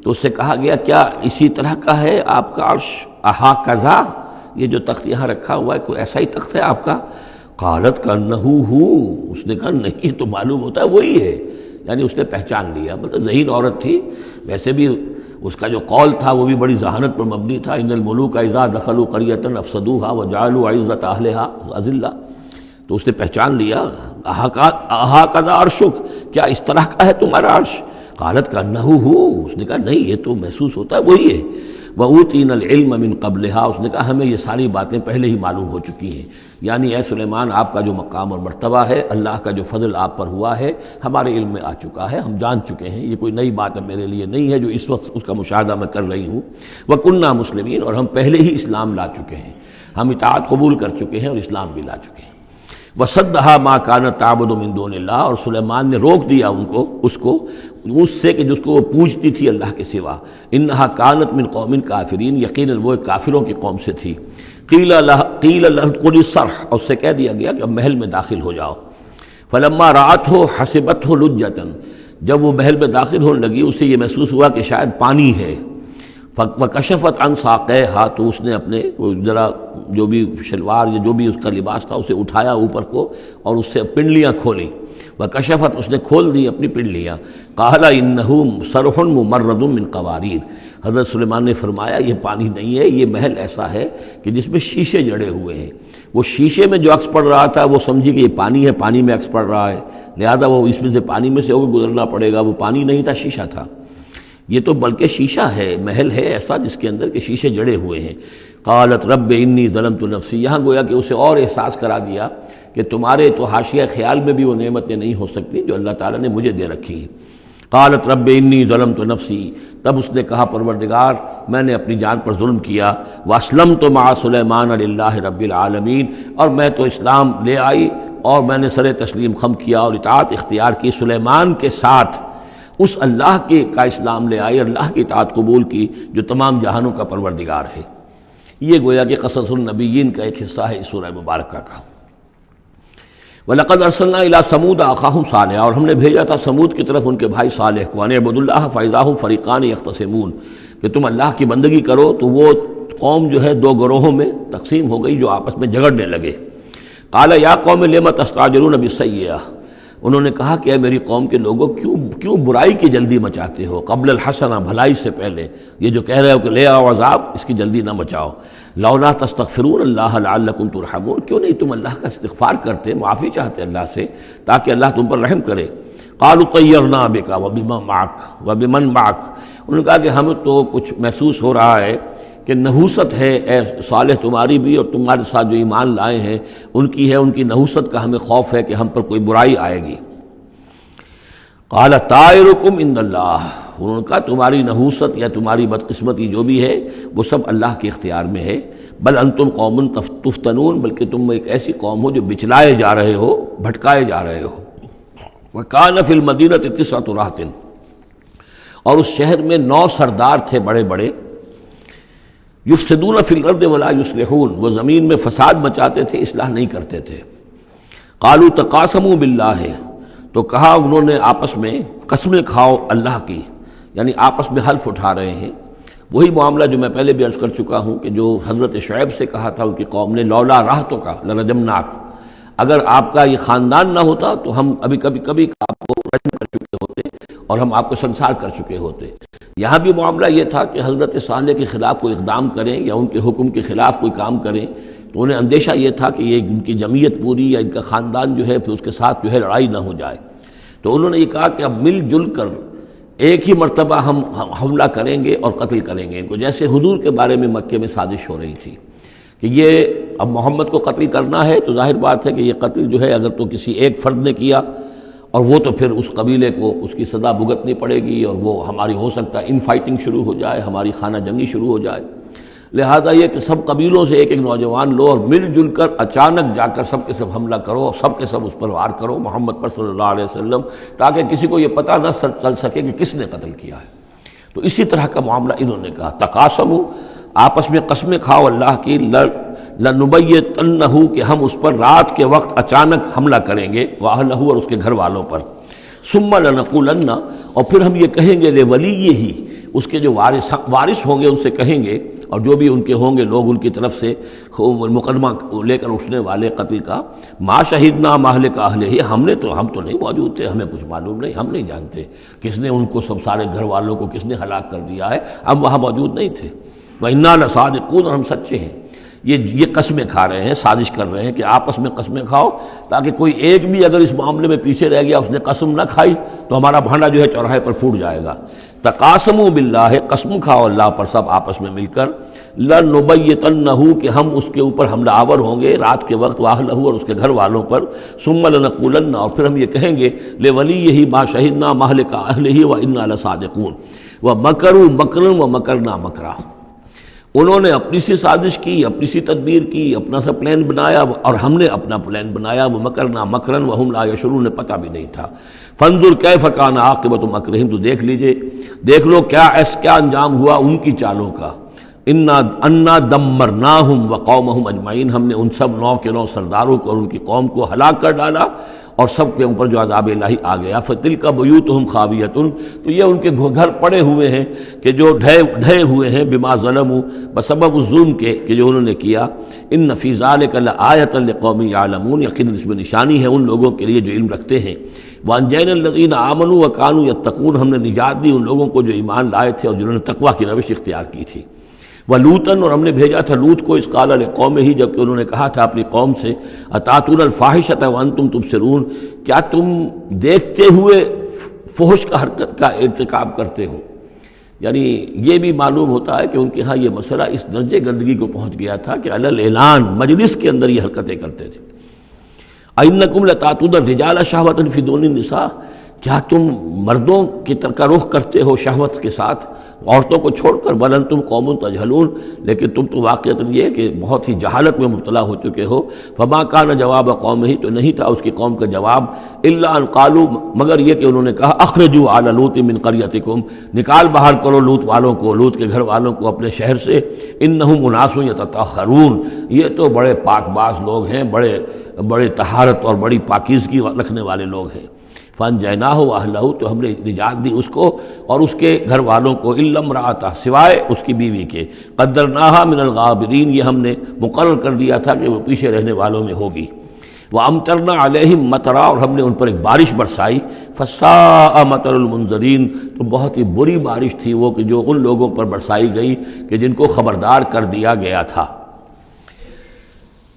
تو اس سے کہا گیا کیا اسی طرح کا ہے آپ کا عرش، اھاکذا، یہ جو تخت یہاں رکھا ہوا ہے کوئی ایسا ہی تخت ہے آپ کا؟ قالت کانہ ہو، اس نے کہا نہیں، تو معلوم ہوتا ہے وہی ہے، یعنی اس نے پہچان لیا۔ مطلب ذہین عورت تھی، ویسے بھی اس کا جو قول تھا وہ بھی بڑی ذہانت پر مبنی تھا، ان الملوک اذا دخلوا قریۃ افسدوها وجعلوا عزۃ اہلها اذلہ، تو اس نے پہچان لیا۔ اھاکذا عرشک، کیا اس طرح کا ہے تمہارا عرش؟ قالت کانہ ہو، اس نے کہا نہیں، یہ تو محسوس ہوتا ہے وہی ہے۔ وَأُوتِينَا الْعِلْمَ مِنْ قَبْلِهَا، اس نے کہا ہمیں یہ ساری باتیں پہلے ہی معلوم ہو چکی ہیں، یعنی اے سلیمان آپ کا جو مقام اور مرتبہ ہے، اللہ کا جو فضل آپ پر ہوا ہے ہمارے علم میں آ چکا ہے، ہم جان چکے ہیں، یہ کوئی نئی بات اب میرے لیے نہیں ہے جو اس وقت اس کا مشاہدہ میں کر رہی ہوں۔ وَكُنَّا مُسْلِمِينَ، اور ہم پہلے ہی اسلام لا چکے ہیں، ہم اطاعت قبول کر چکے ہیں اور اسلام بھی لا چکے ہیں۔ وَصَدَّهَا مَا كَانَتْ تَعْبُدُ مِن دُونِ اللَّهِ، اور سلیمان نے روک دیا اس کو اس سے کہ جس کو وہ پوجتی تھی اللہ کے سوا۔ انہا کانت من قوم کافرین، یقیناً وہ ایک کافروں کی قوم سے تھی۔ قیل لها ادخلی الصرح، اور اس سے کہہ دیا گیا کہ اب محل میں داخل ہو جاؤ۔ فلما رأته حسبته لجة، جب وہ محل میں داخل ہونے لگی اسے یہ محسوس ہوا کہ شاید پانی ہے۔ وکشفت عن ساقیها، تو اس نے اپنے ذرا جو بھی شلوار یا جو بھی اس کا لباس تھا اسے اٹھایا اوپر کو اور اس سے پنڈلیاں کھولیں۔ وکشفت، اس نے کھول دی اپنی پنڈلیاں۔ قال انہ صرح ممرد من قواریر، حضرت سلیمان نے فرمایا یہ پانی نہیں ہے، یہ محل ایسا ہے کہ جس میں شیشے جڑے ہوئے ہیں۔ وہ شیشے میں جو عکس پڑ رہا تھا وہ سمجھی کہ یہ پانی ہے، پانی میں عکس پڑ رہا ہے، لہذا وہ اس میں سے پانی میں سے ہو کے گزرنا پڑے گا، وہ پانی نہیں تھا، شیشہ تھا۔ یہ تو بلکہ شیشہ ہے، محل ہے ایسا جس کے اندر کے شیشے جڑے ہوئے ہیں۔ قالت رب انی ظلمت نفسی، یہاں گویا کہ اسے اور احساس کرا دیا کہ تمہارے تو حاشیہ خیال میں بھی وہ نعمتیں نہیں ہو سکتی جو اللہ تعالیٰ نے مجھے دے رکھی ہیں۔ قالت رب انی ظلمت نفسی، تب اس نے کہا پروردگار میں نے اپنی جان پر ظلم کیا، واسلمت مع سلیمان للہ رب العالمین، اور میں تو اسلام لے آئی اور میں نے سر تسلیم خم کیا اور اطاعت اختیار کی سلیمان کے ساتھ، اس اللہ کے کا اسلام لے آئی، اللہ کی اطاعت قبول کی جو تمام جہانوں کا پروردگار ہے۔ یہ گویا کہ قصص النبیین کا ایک حصہ ہے اس سورہ مبارکہ کا۔ وَلَقَدْ أَرْسَلْنَا إِلَىٰ ثَمُودَ أَخَاهُمْ صَالِحًا، اور ہم نے بھیجا تھا سمود کی طرف ان کے بھائی صالح کو، أَنِ اعْبُدُوا اللَّهَ فَإِذَا هُمْ فَرِيقَانِ يَخْتَصِمُونَ، کہ تم اللہ کی بندگی کرو تو وہ قوم جو ہے دو گروہوں میں تقسیم ہو گئی جو آپس میں جھگڑنے لگے۔ قَالَ يَا قَوْمِ لِمَ تَسْتَعْجِلُونَ بِالسَّيِّئَةِ، انہوں نے کہا کہ اے میری قوم کے لوگوں کیوں برائی کی جلدی مچاتے ہو، قبل الحسنہ بھلائی سے پہلے، یہ جو کہہ رہے ہو کہ لے آؤ عذاب، اس کی جلدی نہ مچاؤ۔ لولا تستغفرون اللہ لعلکم ترحمون، کیوں نہیں تم اللہ کا استغفار کرتے، معافی چاہتے اللہ سے تاکہ اللہ تم پر رحم کرے۔ قالوا طیرنا بک وبمن معک، انہوں نے کہا کہ ہمیں تو کچھ محسوس ہو رہا ہے کہ نحوست ہے اے صالح تمہاری بھی، اور تمہارے ساتھ جو ایمان لائے ہیں ان کی ہے، ان کی نحوست کا ہمیں خوف ہے کہ ہم پر کوئی برائی آئے گی۔ قال طائرکم عند اللہ، انہوں نے کہا تمہاری نحوست یا تمہاری بدقسمتی جو بھی ہے وہ سب اللہ کے اختیار میں ہے، بل انتم قوم تفتنون، بلکہ تم ایک ایسی قوم ہو جو بچلائے جا رہے ہو، بھٹکائے جا رہے ہو۔ وکان فی المدینۃ 9 رہط، اور اس شہر میں 9 سردار تھے بڑے بڑے، یفسدون فی الارض ولا یصلحون، وہ زمین میں فساد مچاتے تھے، اصلاح نہیں کرتے تھے۔ قالوا تقاسموا باللہ، تو کہا انہوں نے آپس میں قسمیں کھاؤ اللہ کی، یعنی آپس میں حلف اٹھا رہے ہیں۔ وہی معاملہ جو میں پہلے بھی عرض کر چکا ہوں کہ جو حضرت شعیب سے کہا تھا ان کی قوم نے، لولا رہتک لرجمناک، اگر آپ کا یہ خاندان نہ ہوتا تو ہم ابھی کبھی آپ کو رجم کر چکے ہوتے اور ہم آپ کو سنسار کر چکے ہوتے۔ یہاں بھی معاملہ یہ تھا کہ حضرت صالح کے خلاف کوئی اقدام کریں یا ان کے حکم کے خلاف کوئی کام کریں تو انہیں اندیشہ یہ تھا کہ یہ ان کی جمعیت پوری یا ان کا خاندان جو ہے پھر اس کے ساتھ جو ہے لڑائی نہ ہو جائے۔ تو انہوں نے یہ کہا کہ اب مل جل کر ایک ہی مرتبہ ہم حملہ کریں گے اور قتل کریں گے ان کو، جیسے حضور کے بارے میں مکے میں سازش ہو رہی تھی کہ یہ اب محمد کو قتل کرنا ہے، تو ظاہر بات ہے کہ یہ قتل جو ہے اگر تو کسی ایک فرد نے کیا اور وہ تو پھر اس قبیلے کو اس کی سزا بھگتنی پڑے گی، اور وہ ہماری ہو سکتا ہے ان فائٹنگ شروع ہو جائے، ہماری خانہ جنگی شروع ہو جائے۔ لہذا یہ کہ سب قبیلوں سے ایک ایک نوجوان لو اور مل جل کر اچانک جا کر سب کے سب حملہ کرو اور سب کے سب اس پر وار کرو محمد پر صلی اللہ علیہ وسلم، تاکہ کسی کو یہ پتہ نہ چل سکے کہ کس نے قتل کیا ہے۔ تو اسی طرح کا معاملہ انہوں نے کہا، تقاسموا، آپس میں قسمیں کھاؤ اللہ کی، لنبیتنہ، کہ ہم اس پر رات کے وقت اچانک حملہ کریں گے، واہلہ، اور اس کے گھر والوں پر، ثم لنقولن، اور پھر ہم یہ کہیں گے لولیہ، اس کے جو وارث ہوں گے ان سے کہیں گے، اور جو بھی ان کے ہوں گے لوگ ان کی طرف سے مقدمہ لے کر اٹھنے والے قتل کا، ما شہدنا مہلک اہلہ، ہم تو نہیں موجود تھے، ہمیں کچھ معلوم نہیں، ہم نہیں جانتے کس نے ان کو سب سارے گھر والوں کو کس نے ہلاک کر دیا ہے، ہم وہاں موجود نہیں تھے۔ وَإِنَّا لَصَادِقُونَ، اور ہم سچے ہیں۔ یہ قسمیں کھا رہے ہیں، سازش کر رہے ہیں کہ آپس میں قسمیں کھاؤ تاکہ کوئی ایک بھی اگر اس معاملے میں پیچھے رہ گیا، اس نے قسم نہ کھائی تو ہمارا بھانڈا جو ہے چوراہے پر پھوٹ جائے گا۔ تقاسموا باللہ، قسم کھاؤ اللہ پر سب آپس میں مل کر، لنبیتنہ، کہ ہم اس کے اوپر حملہ آور ہوں گے رات کے وقت، واہلہ، اور اس کے گھر والوں پر، ثم لنقولن، اور پھر ہم یہ کہیں گے لولیہ ما شہدنا مہلک اہلہ وإنا لصادقون، ومکروا مکرا ومکرنا مکرا، انہوں نے اپنی سی سازش کی، اپنی سی تدبیر کی، اپنا سا پلان بنایا، اور ہم نے اپنا پلان بنایا، وہ مکرنا مکرن وہم لا یشعرون، نے پتہ بھی نہیں تھا۔ فانظر کیف کان عاقبۃ مکرہم، تو دیکھ لیجئے، دیکھ لو کیا انجام ہوا ان کی چالوں کا۔ انا دمرناہم وقومہم اجمعین، ہم نے ان سب 9 کے 9 سرداروں کو اور ان کی قوم کو ہلاک کر ڈالا، اور سب کے اوپر جو عذاب الہی آ گیا۔ فتلک بیوتہم خاویۃ، تو یہ ان کے گھر پڑے ہوئے ہیں کہ جو ڈھے ہوئے ہیں، بما ظلموا، بسبب الظلم کے کہ جو انہوں نے کیا۔ ان فی ذلک لآیۃ لقوم یعلمون، یقیناً اس میں نشانی ہے ان لوگوں کے لیے جو علم رکھتے ہیں۔ وانجینا الذین آمنوا وکانوا یتقون، ہم نے نجات دی ان لوگوں کو جو ایمان لائے تھے اور جنہوں نے تقویٰ کی روش اختیار کی تھی۔ ولوطن، اور ہم نے بھیجا تھا لوط کو، اس قال لقومہ، جبکہ انہوں نے کہا تھا اپنی قوم سے، اتاتون الفاحشۃ وانتم تبصرون، کیا تم دیکھتے ہوئے فحش کا حرکت کا ارتکاب کرتے ہو؟ یعنی یہ بھی معلوم ہوتا ہے کہ ان کے ہاں یہ مسئلہ اس درجے گندگی کو پہنچ گیا تھا کہ علی الاعلان مجلس کے اندر یہ حرکتیں کرتے تھے۔ اَإِنَّكُمْ لَتَأْتُونَ الرِّجَالَ شَهْوَةً فِي دُونِ النِّسَاءِ، کیا تم مردوں کی طرف کا رخ کرتے ہو شہوت کے ساتھ عورتوں کو چھوڑ کر؟ بل انتم قوم تجہلون، لیکن تم تو واقعتاً یہ کہ بہت ہی جہالت میں مبتلا ہو چکے ہو۔ فما کان جواب قومہ، تو نہیں تھا اس کی قوم کا جواب، الا ان قالوا، مگر یہ کہ انہوں نے کہا اخرجوا آل لوط من قریتکم، نکال باہر کرو لوط والوں کو، لوط کے گھر والوں کو اپنے شہر سے، انہم اناس یتطہرون، یہ تو بڑے پاک باز لوگ ہیں، بڑے طہارت اور بڑی پاکیزگی رکھنے والے لوگ ہیں۔ فانجیناہ واہلہ، تو ہم نے نجات دی اس کو اور اس کے گھر والوں کو، الا امرأتہ، سوائے اس کی بیوی کے، قدرناہا من الغابرین، یہ ہم نے مقرر کر دیا تھا کہ وہ پیچھے رہنے والوں میں ہوگی۔ وامطرنا علیہم مطرا، اور ہم نے ان پر ایک بارش برسائی، فساء مطر المنذرین، تو بہت ہی بری بارش تھی وہ کہ جو ان لوگوں پر برسائی گئی کہ جن کو خبردار کر دیا گیا تھا۔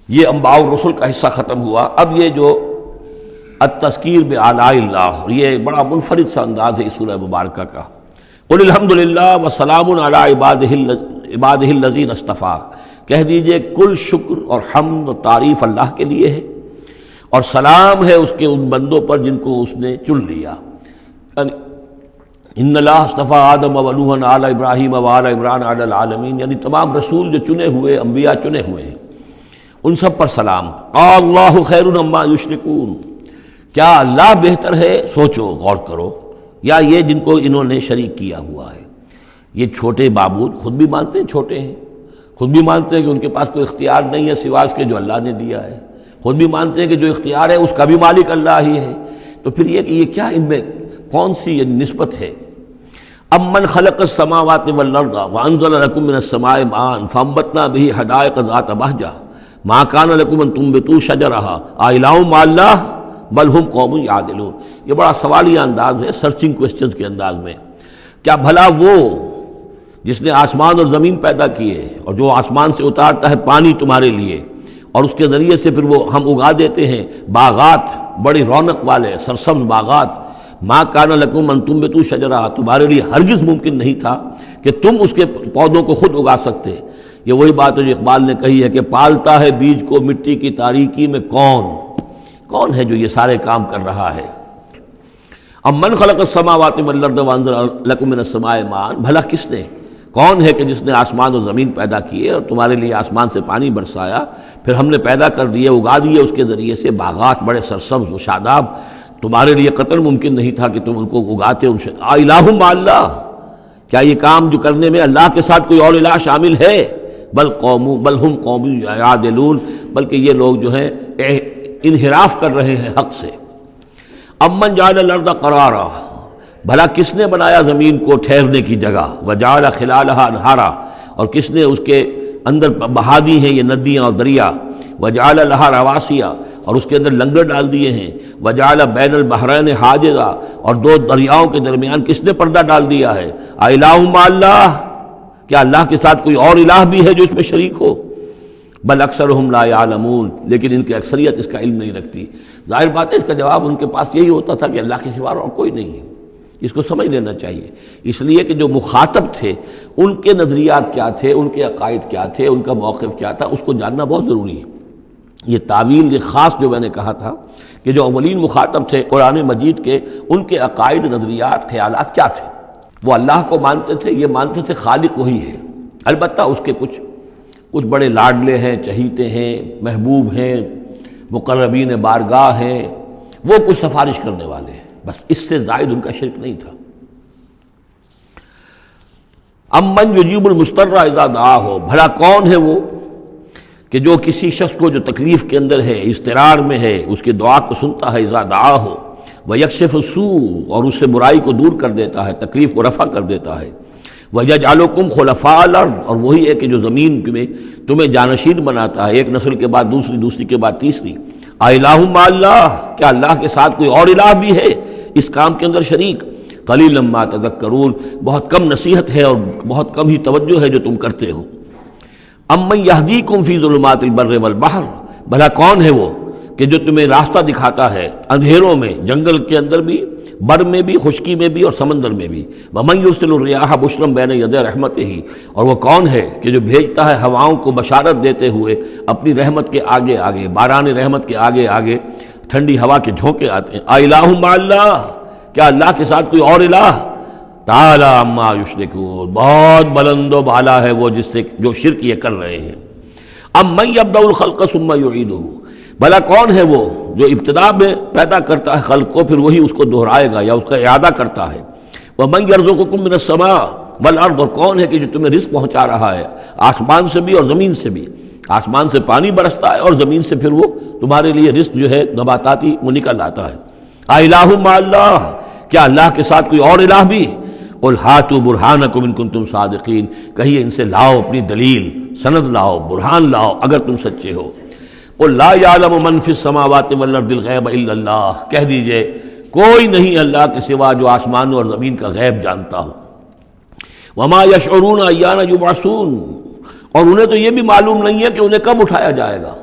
یہ انباء الرسل کا حصہ ختم ہوا۔ اب یہ جو التذکیر بآلاء اللہ، یہ بڑا منفرد سا انداز ہے اس سورہ مبارکہ کا۔ قل الحمد للہ وسلام علی عبادہ الذین اصطفیٰ، کہہ دیجئے کل شکر اور حمد و تعریف اللہ کے لیے ہے، اور سلام ہے اس کے ان بندوں پر جن کو اس نے چن لیا۔ یعنی ان اللہ اصطفیٰ آدم و نوحا آل ابراہیم و آل عمران علی العالمین، یعنی تمام رسول جو چنے ہوئے، انبیاء چنے ہوئے ہیں، ان سب پر سلام۔ اللہ خیر عما یشرکون، کیا اللہ بہتر ہے، سوچو غور کرو، یا یہ جن کو انہوں نے شریک کیا ہوا ہے۔ یہ چھوٹے معبود خود بھی مانتے ہیں چھوٹے ہیں، خود بھی مانتے ہیں کہ ان کے پاس کوئی اختیار نہیں ہے سوائے اس کے جو اللہ نے دیا ہے، خود بھی مانتے ہیں کہ جو اختیار ہے اس کا بھی مالک اللہ ہی ہے۔ تو پھر یہ کہ یہ کیا ان میں کون سی یہ نسبت ہے؟ امن خلق السماوات والارض وانزل لكم من السماء ماء فانبتنا به حدائق ذات بہجہ ما كان لكم ان تنبتوا شجرها أإله مع الله بل ہم قوم یعدلون۔ یہ بڑا سوالیہ انداز ہے، سرچنگ کوسچنز کے انداز میں۔ کیا بھلا وہ جس نے آسمان اور زمین پیدا کیے اور جو آسمان سے اتارتا ہے پانی تمہارے لیے، اور اس کے ذریعے سے پھر وہ ہم اگا دیتے ہیں باغات، بڑی رونق والے سرسبز باغات، ما کان لکم ان تنبتوا شجرہ، تمہارے لیے ہرگز ممکن نہیں تھا کہ تم اس کے پودوں کو خود اگا سکتے۔ یہ وہی بات ہے جو اقبال نے کہی ہے کہ پالتا ہے بیج کو مٹی کی تاریکی میں کون ہے جو یہ سارے کام کر رہا ہے؟ امن خلق السماوات والارض وانزل لكم من السماء ماء، بھلا کس نے، کون ہے کہ جس نے آسمان اور زمین پیدا کیے اور تمہارے لیے آسمان سے پانی برسایا، پھر ہم نے پیدا کر دیے، اگا دیے اس کے ذریعے سے باغات بڑے سرسبز و شاداب، تمہارے لیے قطعاً ممکن نہیں تھا کہ تم ان کو اگاتے۔ ان سے الہ مع اللہ، کیا یہ کام جو کرنے میں اللہ کے ساتھ کوئی اور الہ شامل ہے؟ بل ہم قوم یعدلون، بلکہ یہ لوگ جو ہیں انحراف کر رہے ہیں حق سے۔ امن جعل الارض قرارا، بھلا کس نے بنایا زمین کو ٹھہرنے کی جگہ، وجعل خلالها انہارا، اور کس نے اس کے اندر بہا دی ہیں یہ ندیاں اور دریا، وجعل لها رواسیا، اور اس کے اندر لنگر ڈال دیے ہیں، وجعل بین البحرین حاجزا، اور دو دریاؤں کے درمیان کس نے پردہ ڈال دیا ہے؟ الہ مع اللہ، کیا اللہ کے ساتھ کوئی اور الہ بھی ہے جو اس میں شریک ہو؟ بل اکثرہم لا یعلمون، لیکن ان کی اکثریت اس کا علم نہیں رکھتی۔ ظاہر بات ہے اس کا جواب ان کے پاس یہی ہوتا تھا کہ اللہ کے سوا اور کوئی نہیں ہے۔ اس کو سمجھ لینا چاہیے، اس لیے کہ جو مخاطب تھے ان کے نظریات کیا تھے، ان کے عقائد کیا تھے، ان کا موقف کیا تھا، اس کو جاننا بہت ضروری ہے۔ یہ تعویل، یہ خاص جو میں نے کہا تھا کہ جو اولین مخاطب تھے قرآن مجید کے، ان کے عقائد، نظریات، خیالات کیا تھے؟ وہ اللہ کو مانتے تھے، یہ مانتے تھے خالق وہی ہے، البتہ اس کے کچھ بڑے لاڈلے ہیں، چہیتے ہیں، محبوب ہیں، مقربین بارگاہ ہیں، وہ کچھ سفارش کرنے والے ہیں، بس اس سے زائد ان کا شرک نہیں تھا۔ امن یجیب المضطر اذا دعاہ، بھلا کون ہے وہ کہ جو کسی شخص کو جو تکلیف کے اندر ہے، اضطرار میں ہے، اس کی دعا کو سنتا ہے، اذا دعاہ ویکشف السوء، اور اس سے برائی کو دور کر دیتا ہے، تکلیف کو رفع کر دیتا ہے، وَيَجْعَلُكُمْ خُلَفَاءَ الْأَرْضِ، اور وہی ہے کہ جو زمین میں تمہیں جانشین بناتا ہے، ایک نسل کے بعد دوسری، دوسری کے بعد تیسری۔ الہ مع اللہ، کیا اللہ کے ساتھ کوئی اور الہ بھی ہے اس کام کے اندر شریک؟ قلیلا ما تذکرون، بہت کم نصیحت ہے اور بہت کم ہی توجہ ہے جو تم کرتے ہو۔ امن یہدیکم فی ظلمات البر والبحر، بھلا کون ہے وہ کہ جو تمہیں راستہ دکھاتا ہے اندھیروں میں، جنگل کے اندر بھی، بر میں بھی، خشکی میں بھی اور سمندر میں بھی۔ وَمَن يُرْسِلُ الرِّيَاحَ بُشْرًا بَيْنَ يَدَيْ رَحْمَتِهِ، اور وہ کون ہے کہ جو بھیجتا ہے ہواؤں کو بشارت دیتے ہوئے اپنی رحمت کے آگے آگے، باران رحمت کے آگے آگے، ٹھنڈی ہوا کے جھونکے آتے ہیں. الہ مع اللہ، کیا اللہ کے ساتھ کوئی اور الہ؟ تعالی عما یشرکون، بہت بلند و بالا ہے وہ جس سے جو شرک یہ کر رہے ہیں. ام من یبدأ الخلق ثم یعیدہ، بھلا کون ہے وہ جو ابتدا میں پیدا کرتا ہے خلق کو پھر وہی اس کو دہرائے گا یا اس کا اعادہ کرتا ہے. ومن یرزقکم من السماء والارض، اور کون ہے کہ جو تمہیں رزق پہنچا رہا ہے آسمان سے بھی اور زمین سے بھی. آسمان سے پانی برستا ہے اور زمین سے پھر وہ تمہارے لیے رزق جو ہے نباتاتی وہ نکل آتا ہے. الہ مع اللہ، کیا اللہ کے ساتھ کوئی اور الہ بھی؟ قل ہاتوا برہانکم ان کنتم صادقین، کہیے ان سے لاؤ اپنی دلیل، سند لاؤ، برہان لاؤ اگر تم سچے ہو. قل لا یعلم من فی السماوات والارض الغیب الا اللہ، کہہ دیجئے کوئی نہیں اللہ کے سوا جو آسمانوں اور زمین کا غیب جانتا ہو. وما یشعرون ایان یبعثون، اور انہیں تو یہ بھی معلوم نہیں ہے کہ انہیں کب اٹھایا جائے گا.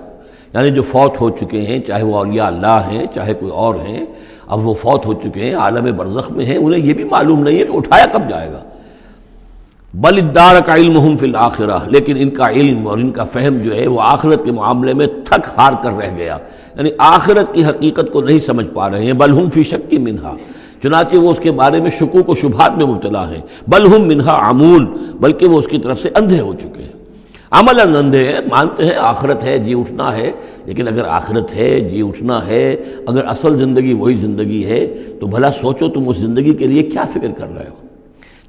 یعنی جو فوت ہو چکے ہیں، چاہے وہ اولیاء اللہ ہیں چاہے کوئی اور ہیں، اب وہ فوت ہو چکے ہیں، عالم برزخ میں ہیں، انہیں یہ بھی معلوم نہیں ہے کہ اٹھایا کب جائے گا. بل ادارک علمہم فی الآخرہ، لیکن ان کا علم اور ان کا فہم جو ہے وہ آخرت کے معاملے میں تھک ہار کر رہ گیا. یعنی آخرت کی حقیقت کو نہیں سمجھ پا رہے ہیں. بل ہم فی شک منہا، چنانچہ وہ اس کے بارے میں شکوک و شبہات میں مبتلا ہیں. بل ہم منہا عمون، بلکہ وہ اس کی طرف سے اندھے ہو چکے ہیں. عملاً اندھے ہیں، مانتے ہیں آخرت ہے، جی اٹھنا ہے، لیکن اگر آخرت ہے، جی اٹھنا ہے، اگر اصل زندگی وہی زندگی ہے تو بھلا سوچو تم اس زندگی کے لیے کیا فکر کر رہے ہو؟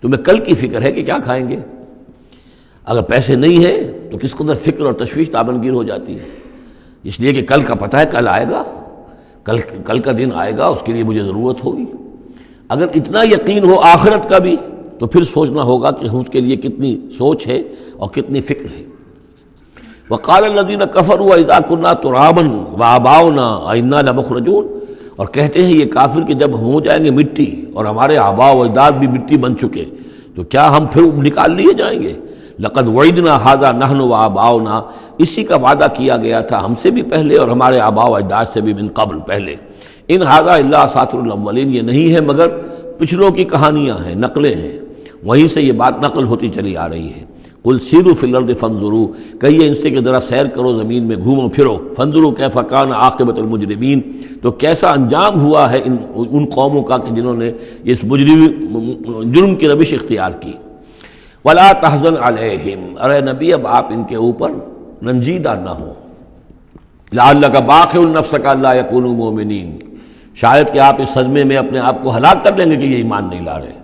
تمہیں کل کی فکر ہے کہ کیا کھائیں گے؟ اگر پیسے نہیں ہیں تو کس قدر فکر اور تشویش تابنگیر ہو جاتی ہے، اس لیے کہ کل کا پتہ ہے کل آئے گا، کل کا دن آئے گا، اس کے لیے مجھے ضرورت ہوگی. اگر اتنا یقین ہو آخرت کا بھی تو پھر سوچنا ہوگا کہ اس کے لیے کتنی سوچ ہے اور کتنی فکر ہے. وقال الذين كفروا اذا كنا ترابا وآباؤنا أئنا لمخرجون، اور کہتے ہیں یہ کافر کہ جب ہم ہو جائیں گے مٹی اور ہمارے آباء و اجداد بھی مٹی بن چکے تو کیا ہم پھر نکال لیے جائیں گے؟ لقد وعدنا هذا نحن وآباؤنا، اسی کا وعدہ کیا گیا تھا ہم سے بھی پہلے اور ہمارے آباء و اجداد سے بھی من قبل پہلے. ان هذا الا اساطیر الاولین، یہ نہیں ہے مگر پچھلوں کی کہانیاں ہیں، نقلیں ہیں، وہیں سے یہ بات نقل ہوتی چلی آ رہی ہے. قل سیروا فی الارض فانظروا، کہیے ان سے کہ ذرا سیر کرو زمین میں، گھومو پھرو. فانظروا کیف کان عاقبۃ المجرمین، تو کیسا انجام ہوا ہے ان قوموں کا کہ جنہوں نے اس جرم کی روش اختیار کی. ولا تحزن علیہم، ارے نبی اب آپ ان کے اوپر رنجیدہ نہ ہو. لعلک باخع نفسک الا یکونوا مؤمنین، شاید کہ آپ اس صدمے میں اپنے آپ کو ہلاک کر لیں گے کہ یہ ایمان نہیں لا رہے.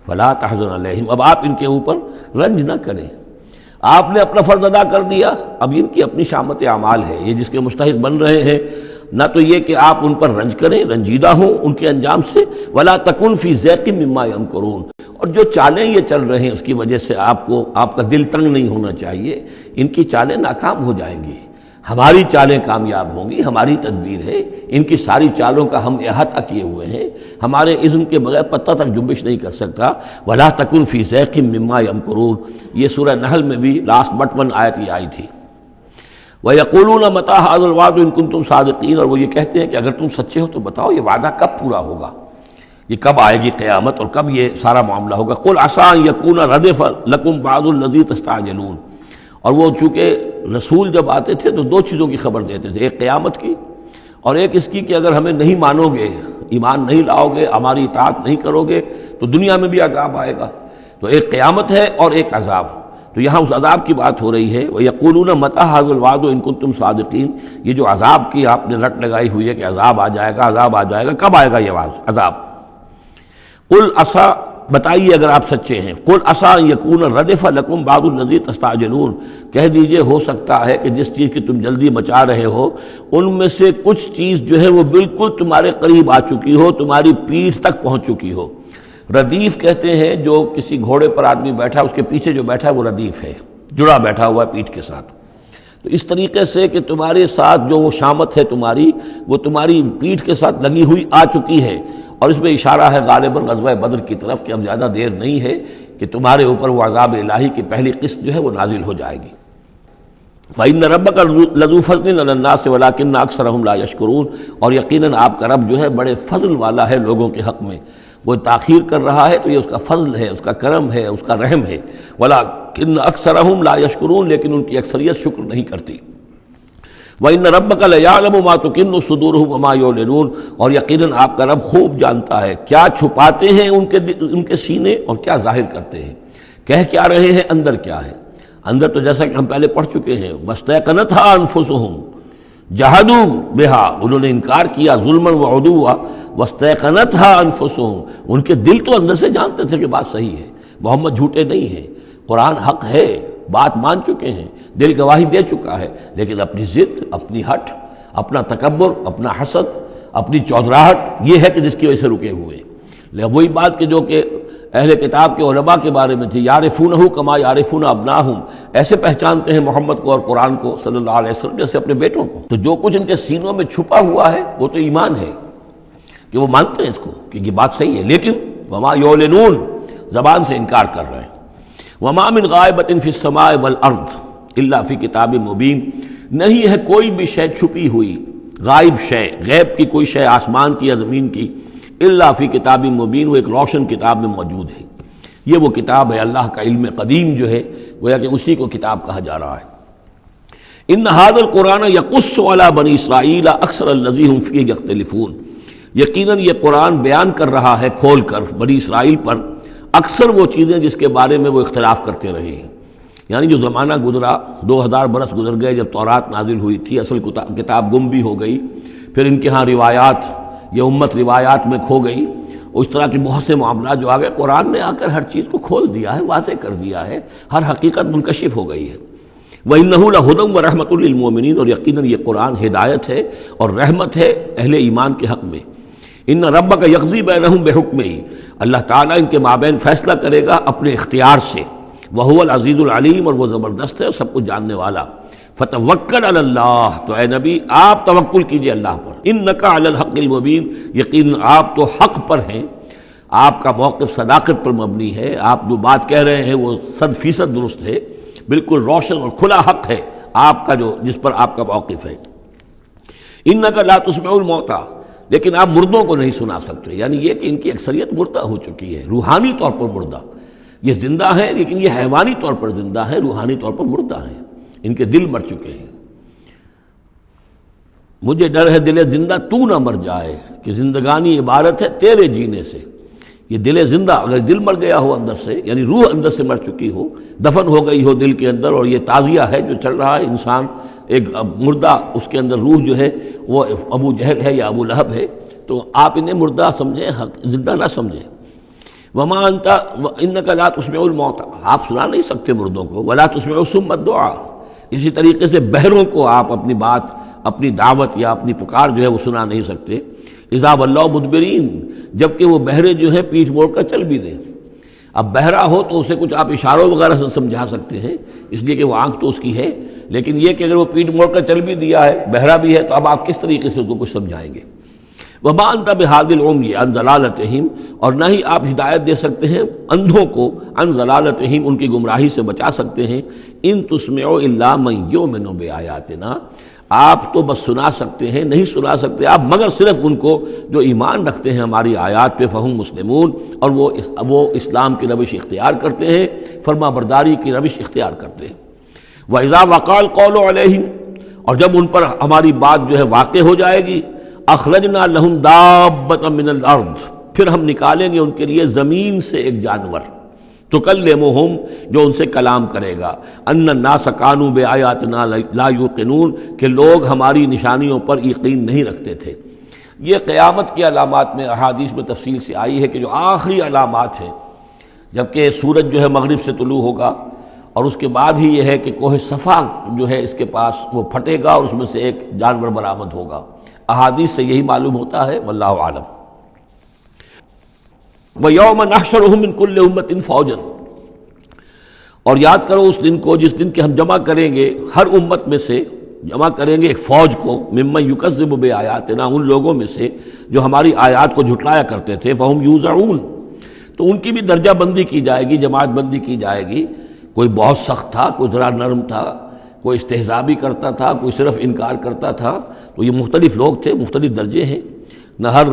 فلا تحزن علیہم، اب آپ ان کے اوپر رنج نہ کریں. آپ نے اپنا فرض ادا کر دیا، اب ان کی اپنی شامت اعمال ہے، یہ جس کے مستحق بن رہے ہیں. نہ تو یہ کہ آپ ان پر رنج کریں، رنجیدہ ہوں ان کے انجام سے. ولا تکن فی ضیق مما یمکرون، اور جو چالیں یہ چل رہے ہیں اس کی وجہ سے آپ کا دل تنگ نہیں ہونا چاہیے. ان کی چالیں ناکام ہو جائیں گی، ہماری چالیں کامیاب ہوں گی، ہماری تدبیر ہے. ان کی ساری چالوں کا ہم احاطہ کیے ہوئے ہیں، ہمارے اذن کے بغیر پتہ تک جنبش نہیں کر سکتا. ولا تکن فی ضیق مما یمکرون، یہ سورہ نحل میں بھی لاسٹ بٹ 1 آیت یہ آئی تھی. وَيَقُولُونَ مَتَىٰ هَٰذَا الْوَعْدُ إِن كُنتُمْ صَادِقِينَ، اور وہ یہ کہتے ہیں کہ اگر تم سچے ہو تو بتاؤ یہ وعدہ کب پورا ہوگا، یہ کب آئے گی قیامت اور کب یہ سارا معاملہ ہوگا. قُلْ عَسَىٰ أَن يَكُونَ رَدِفَ لَكُمْ بَعْضُ الَّذِي تَسْتَعْجِلُونَ، اور وہ چونکہ رسول جب آتے تھے تو 2 چیزوں کی خبر دیتے تھے، ایک قیامت کی اور ایک اس کی کہ اگر ہمیں نہیں مانو گے، ایمان نہیں لاؤ گے، ہماری اطاعت نہیں کرو گے تو دنیا میں بھی عذاب آئے گا. تو ایک قیامت ہے اور ایک عذاب. تو یہاں اس عذاب کی بات ہو رہی ہے. وَيَقُولُونَ مَتَىٰ هَٰذَا الْوَعْدُ إِن كُنتُمْ صَادِقِينَ، یہ جو عذاب کی آپ نے رٹ لگائی ہوئی ہے کہ عذاب آ جائے گا، عذاب آ جائے گا، کب آئے گا یہ عذاب؟ قُلْ عَسَىٰ، بتائیے اگر آپ سچے ہیں. قُلْ عَسَىٰ أَن يَكُونَ رَدِفَ لَكُمْ بَعْضُ الَّذِي تَسْتَعْجِلُونَ، کہہ دیجئے ہو سکتا ہے کہ جس چیز کی تم جلدی مچا رہے ہو ان میں سے کچھ چیز جو ہے وہ بالکل تمہارے قریب آ چکی ہو، تمہاری پیٹھ تک پہنچ چکی ہو. ردیف کہتے ہیں جو کسی گھوڑے پر آدمی بیٹھا اس کے پیچھے جو بیٹھا ہے وہ ردیف ہے، جڑا بیٹھا ہوا ہے پیٹھ کے ساتھ. تو اس طریقے سے کہ تمہارے ساتھ جو وہ شامت ہے تمہاری، وہ تمہاری پیٹھ کے ساتھ لگی ہوئی آ چکی ہے. اور اس میں اشارہ ہے غالباً غزوہ بدر کی طرف کہ اب زیادہ دیر نہیں ہے کہ تمہارے اوپر وہ عذاب الہی کی پہلی قسط جو ہے وہ نازل ہو جائے گی. وَإِنَّ رَبَّكَ لَذُو فَضْلٍ عَلَى النَّاسِ وَلَٰكِنَّ أَكْثَرَهُمْ لَا يَشْكُرُونَ، اور یقیناً آپ کا رب جو ہے بڑے فضل والا ہے لوگوں کے حق میں. وہ تاخیر کر رہا ہے تو یہ اس کا فضل ہے، اس کا کرم ہے، اس کا رحم ہے. وَلَٰكِنَّ أَكْثَرَهُمْ لَا يَشْكُرُونَ، لیکن ان کی اکثریت شکر نہیں کرتی. وَإِنَّ رَبَّكَ لَيَعْلَمُ مَا تُكِنُّ صُدُورُهُمْ وَمَا يُعْلِنُونَ، اور یقیناً آپ کا رب خوب جانتا ہے کیا چھپاتے ہیں ان کے سینے اور کیا ظاہر کرتے ہیں، کہہ کیا رہے ہیں، اندر کیا ہے۔ اندر تو جیسا کہ ہم پہلے پڑھ چکے ہیں، وَاسْتَيْقَنَتْهَا أَنفُسُهُمْ جَحَدُوا بِهَا، انہوں نے انکار کیا ظلمًا وعدوا، وَاسْتَيْقَنَتْهَا أَنفُسُهُمْ، ان کے دل تو اندر سے جانتے تھے کہ بات صحیح ہے، محمد جھوٹے نہیں ہیں، قرآن حق ہے، بات مان چکے ہیں، دل گواہی دے چکا ہے، لیکن اپنی ضد، اپنی ہٹ، اپنا تکبر، اپنا حسد، اپنی چودراہٹ، یہ ہے کہ جس کی وجہ سے رکے ہوئے ہیں۔ وہی بات کہ جو کہ اہل کتاب کے علماء کے بارے میں تھی، یعرفونہ کما یعرفون ابناہم، ایسے پہچانتے ہیں محمد کو اور قرآن کو صلی اللہ علیہ وسلم جیسے اپنے بیٹوں کو۔ تو جو کچھ ان کے سینوں میں چھپا ہوا ہے وہ تو ایمان ہے کہ وہ مانتے ہیں اس کو کہ یہ بات صحیح ہے، لیکن وما یعلنون، زبان سے انکار کر رہے ہیں۔ وما من غائبۃ فی السماء والارض الا فی کتاب مبین، نہیں ہے کوئی بھی شے چھپی ہوئی، غائب شے، غیب کی کوئی شے آسمان کی یا زمین کی، الا فی کتاب مبین، وہ ایک روشن کتاب میں موجود ہے۔ یہ وہ کتاب ہے، اللہ کا علم قدیم جو ہے، گویا کہ اسی کو کتاب کہا جا رہا ہے۔ ان ھذا القرآن یقص علی بنی اسرائیل اکثر الذی ھم فیہ یختلفون، یقیناً یہ قرآن بیان کر رہا ہے کھول کر بنی اسرائیل پر اکثر وہ چیزیں جس کے بارے میں وہ اختلاف کرتے رہے ہیں۔ یعنی جو زمانہ گزرا، 2000 برس گزر گئے جب تورات نازل ہوئی تھی، اصل کتاب گم بھی ہو گئی، پھر ان کے ہاں روایات، یہ امت روایات میں کھو گئی، اس طرح کے بہت سے معاملات جو آ گئے، قرآن نے آ کر ہر چیز کو کھول دیا ہے، واضح کر دیا ہے، ہر حقیقت منکشف ہو گئی ہے۔ وَإِنَّهُ لَهُدًى وَرَحْمَةٌ لِّلْمُؤْمِنِينَ، اور یقیناً یہ قرآن ہدایت ہے اور رحمت ہے اہل ایمان کے حق میں۔ ان ربک یقضی بینہم بحکمہ، اللہ تعالیٰ ان کے مابین فیصلہ کرے گا اپنے اختیار سے، وہو العزیز العلیم، اور وہ زبردست ہے اور سب کچھ جاننے والا۔ فتوکل علی اللہ، تو اے نبی آپ توکل کیجئے اللہ پر، انک علی الحق المبین، یقیناً آپ تو حق پر ہیں، آپ کا موقف صداقت پر مبنی ہے، آپ جو بات کہہ رہے ہیں وہ 100% درست ہے، بالکل روشن اور کھلا حق ہے آپ کا، جو جس پر آپ کا موقف ہے۔ انک لا تسمع الموتى، لیکن آپ مردوں کو نہیں سنا سکتے، یعنی یہ کہ ان کی اکثریت مردہ ہو چکی ہے، روحانی طور پر مردہ، یہ زندہ ہیں لیکن یہ حیوانی طور پر زندہ ہیں، روحانی طور پر مردہ ہیں، ان کے دل مر چکے ہیں۔ مجھے ڈر ہے دل زندہ تو نہ مر جائے، کہ زندگانی عبارت ہے تیرے جینے سے۔ یہ دل زندہ، اگر دل مر گیا ہو اندر سے، یعنی روح اندر سے مر چکی ہو، دفن ہو گئی ہو دل کے اندر، اور یہ تعزیہ ہے جو چل رہا ہے، انسان ایک مردہ، اس کے اندر روح جو ہے وہ ابو جہل ہے یا ابو لہب ہے، تو آپ انہیں مردہ سمجھیں، زندہ نہ سمجھیں۔ وما انت انک لا تسمع الموتى، آپ سنا نہیں سکتے مردوں کو، ولا تسمع الصم الدعاء، اسی طریقے سے بہروں کو آپ اپنی بات، اپنی دعوت یا اپنی پکار جو ہے وہ سنا نہیں سکتے۔ اذا ولوا مدبرین، جبکہ وہ بہرے جو ہے پیٹھ موڑ کر چل بھی دیں۔ اب بہرا ہو تو اسے کچھ آپ اشاروں وغیرہ سے سمجھا سکتے ہیں، اس لیے کہ وہ آنکھ تو اس کی ہے، لیکن یہ کہ اگر وہ پیٹھ موڑ کر چل بھی دیا ہے، بہرا بھی ہے، تو اب آپ کس طریقے سے اس کو کچھ سمجھائیں گے؟ وما انت بہادی العمی عن ضلالتہم، اور نہ ہی آپ ہدایت دے سکتے ہیں اندھوں کو، عن ضلالتہم، ان کی گمراہی سے بچا سکتے ہیں۔ ان تسمع الا من یؤمن بآیاتنا، آپ تو بس سنا سکتے ہیں، نہیں سنا سکتے آپ مگر صرف ان کو جو ایمان رکھتے ہیں ہماری آیات پہ، فہم مسلمون، اور وہ اسلام کی روش اختیار کرتے ہیں، فرما برداری کی روش اختیار کرتے ہیں۔ وَإِذَا وَقَعَ الْقَوْلُ عَلَيْهِمْ، اور جب ان پر ہماری بات جو ہے واقع ہو جائے گی، اخرجنا لہم دابۃ من الارض، پھر ہم نکالیں گے ان کے لیے زمین سے ایک جانور، تکلمہم، جو ان سے کلام کرے گا، ان الناس کانوا بآیاتنا لا یوقنون، کہ لوگ ہماری نشانیوں پر یقین نہیں رکھتے تھے۔ یہ قیامت کی علامات میں احادیث میں تفصیل سے آئی ہے کہ جو آخری علامات ہیں، جبکہ سورج جو ہے مغرب سے طلوع ہوگا، اور اس کے بعد ہی یہ ہے کہ کوہ صفا جو ہے اس کے پاس وہ پھٹے گا اور اس میں سے ایک جانور برآمد ہوگا۔ احادیث سے یہی معلوم ہوتا ہے، واللہ اعلم۔ وَيَوْمَ نَحْشُرُهُم مِّن كُلِّ أُمَّةٍ فَوْجًا، اور یاد کرو اس دن کو جس دن کہ ہم جمع کریں گے ہر امت میں سے، جمع کریں گے ایک فوج کو، ممن یکذب بآیاتنا، ان لوگوں میں سے جو ہماری آیات کو جھٹلایا کرتے تھے، فہم یوزعون، تو ان کی بھی درجہ بندی کی جائے گی، جماعت بندی کی جائے گی۔ کوئی بہت سخت تھا، کوئی ذرا نرم تھا، کوئی استہزاء بھی کرتا تھا، کوئی صرف انکار کرتا تھا، تو یہ مختلف لوگ تھے، مختلف درجے ہیں، نہ ہر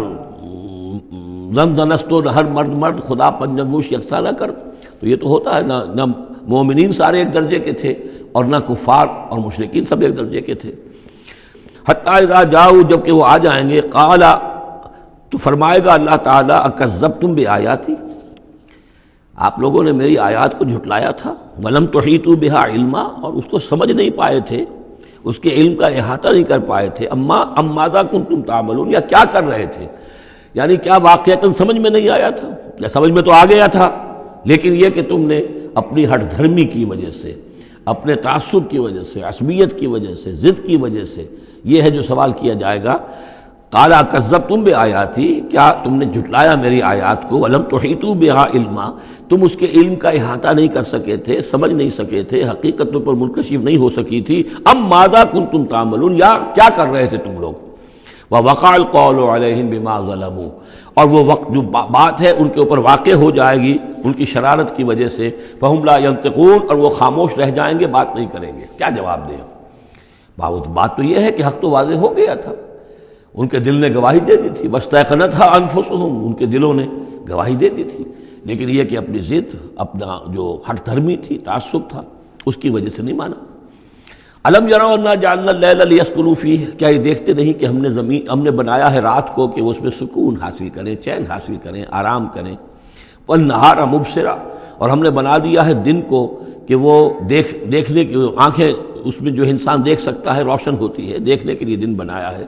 زنستو، نہ ہر مرد خدا پنجنگوش یکساں نہ کر، تو یہ تو ہوتا ہے، نہ مومنین سارے ایک درجے کے تھے اور نہ کفار اور مشرکین سب ایک درجے کے تھے۔ حتی اذا جاؤ، جب کہ وہ آ جائیں گے، قال، تو فرمائے گا اللہ تعالیٰ، اکذبتم بآیاتی، آپ لوگوں نے میری آیات کو جھٹلایا تھا، ولم تحیطوا بہا علما، اور اس کو سمجھ نہیں پائے تھے، اس کے علم کا احاطہ نہیں کر پائے تھے، ام ماذا کنتم تعملون، یا کیا کر رہے تھے، یعنی کیا واقعتاً سمجھ میں نہیں آیا تھا، یا سمجھ میں تو آ گیا تھا، لیکن یہ کہ تم نے اپنی ہٹ دھرمی کی وجہ سے، اپنے تعصب کی وجہ سے، عصبیت کی وجہ سے، ضد کی وجہ سے، یہ ہے جو سوال کیا جائے گا۔ قال کذبتم بآیاتی، کیا تم نے جھٹلایا میری آیات کو، ولم تحیطوا بہا علما، تم اس کے علم کا احاطہ نہیں کر سکے تھے، سمجھ نہیں سکے تھے، حقیقتوں پر منکشف نہیں ہو سکی تھی، ام ماذا کنتم تعملون، یا کیا کر رہے تھے تم لوگ، ووقع القول علیہم بما ظلموا، اور وہ وقت جو بات ہے ان کے اوپر واقع ہو جائے گی ان کی شرارت کی وجہ سے، فہم لا ینطقون، اور وہ خاموش رہ جائیں گے، بات نہیں کریں گے، کیا جواب دیں؟ بات تو یہ ہے کہ حق تو واضح ہو گیا تھا، ان کے دل نے گواہی دے دی تھی، واستیقنتھا انفسہم، ان کے دلوں نے گواہی دے دی تھی، لیکن یہ کہ اپنی ضد، اپنا جو ہٹ دھرمی تھی، تعصب تھا، اس کی وجہ سے نہیں مانا۔ الم یروا انا جعلنا اللیل لیسکنوا فیہ، کیا یہ دیکھتے نہیں کہ ہم نے بنایا ہے رات کو کہ وہ اس میں سکون حاصل کریں، چین حاصل کریں، آرام کریں، والنہار مبصرا، اور ہم نے بنا دیا ہے دن کو کہ وہ دیکھنے کی آنکھیں، اس میں جو انسان دیکھ سکتا ہے روشن ہوتی ہے، دیکھنے کے لیے دن بنایا ہے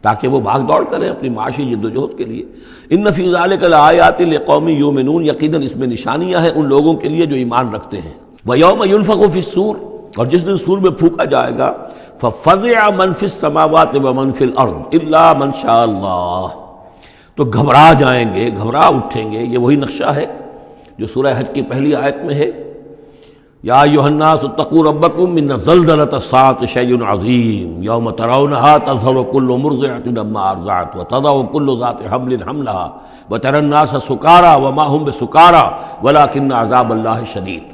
تاکہ وہ بھاگ دوڑ کریں اپنی معاشی جد و جہد کے لیے۔ ان فی ذلک لآیات لقوم یؤمنون، یقیناً اس میں نشانیاں ہیں ان لوگوں کے لیے جو ایمان رکھتے ہیں۔ ویوم ینفخ فی الصور، اور جس دن سور میں پھونکا جائے گا، ففزع من فی السماوات ومن فی الارض الا من شاء اللہ، تو گھبرا جائیں گے، گھبرا اٹھیں گے، یہ وہی نقشہ ہے جو سورہ حج کی پہلی آیت میں ہے، یا ایھا الناس اتقوا ربکم ان زلزلۃ الساعۃ شیء عظیم یوم ترونها تذہل کل مرضعۃ عما ارضعت وتضع کل ذات حمل حملها وتری الناس سکارى وما هم بسکارى ولکن عذاب اللہ شدید۔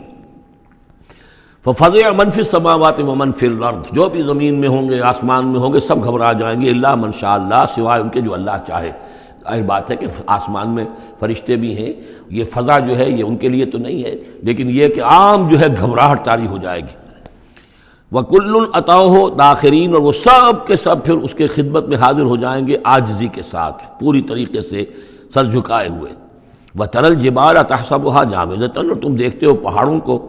ففزع من فی السماوات ومن فی الارض، جو بھی زمین میں ہوں گے، آسمان میں ہوں گے، سب گھبرا جائیں گے، الا من شاء اللہ، سوائے ان کے جو اللہ چاہے۔ ظاہر بات ہے کہ آسمان میں فرشتے بھی ہیں، یہ فضا جو ہے یہ ان کے لیے تو نہیں ہے، لیکن یہ کہ عام جو ہے گھبراہٹ طاری ہو جائے گی۔ وَكُلٌّ أَتَوْهُ دَاخِرِينَ، اور وہ سب کے سب پھر اس کے خدمت میں حاضر ہو جائیں گے عاجزی کے ساتھ، پوری طریقے سے سر جھکائے ہوئے۔ وَتَرَى الْجِبَالَ تَحْسَبُهَا جَامِدَةً، اور تم دیکھتے ہو پہاڑوں کو،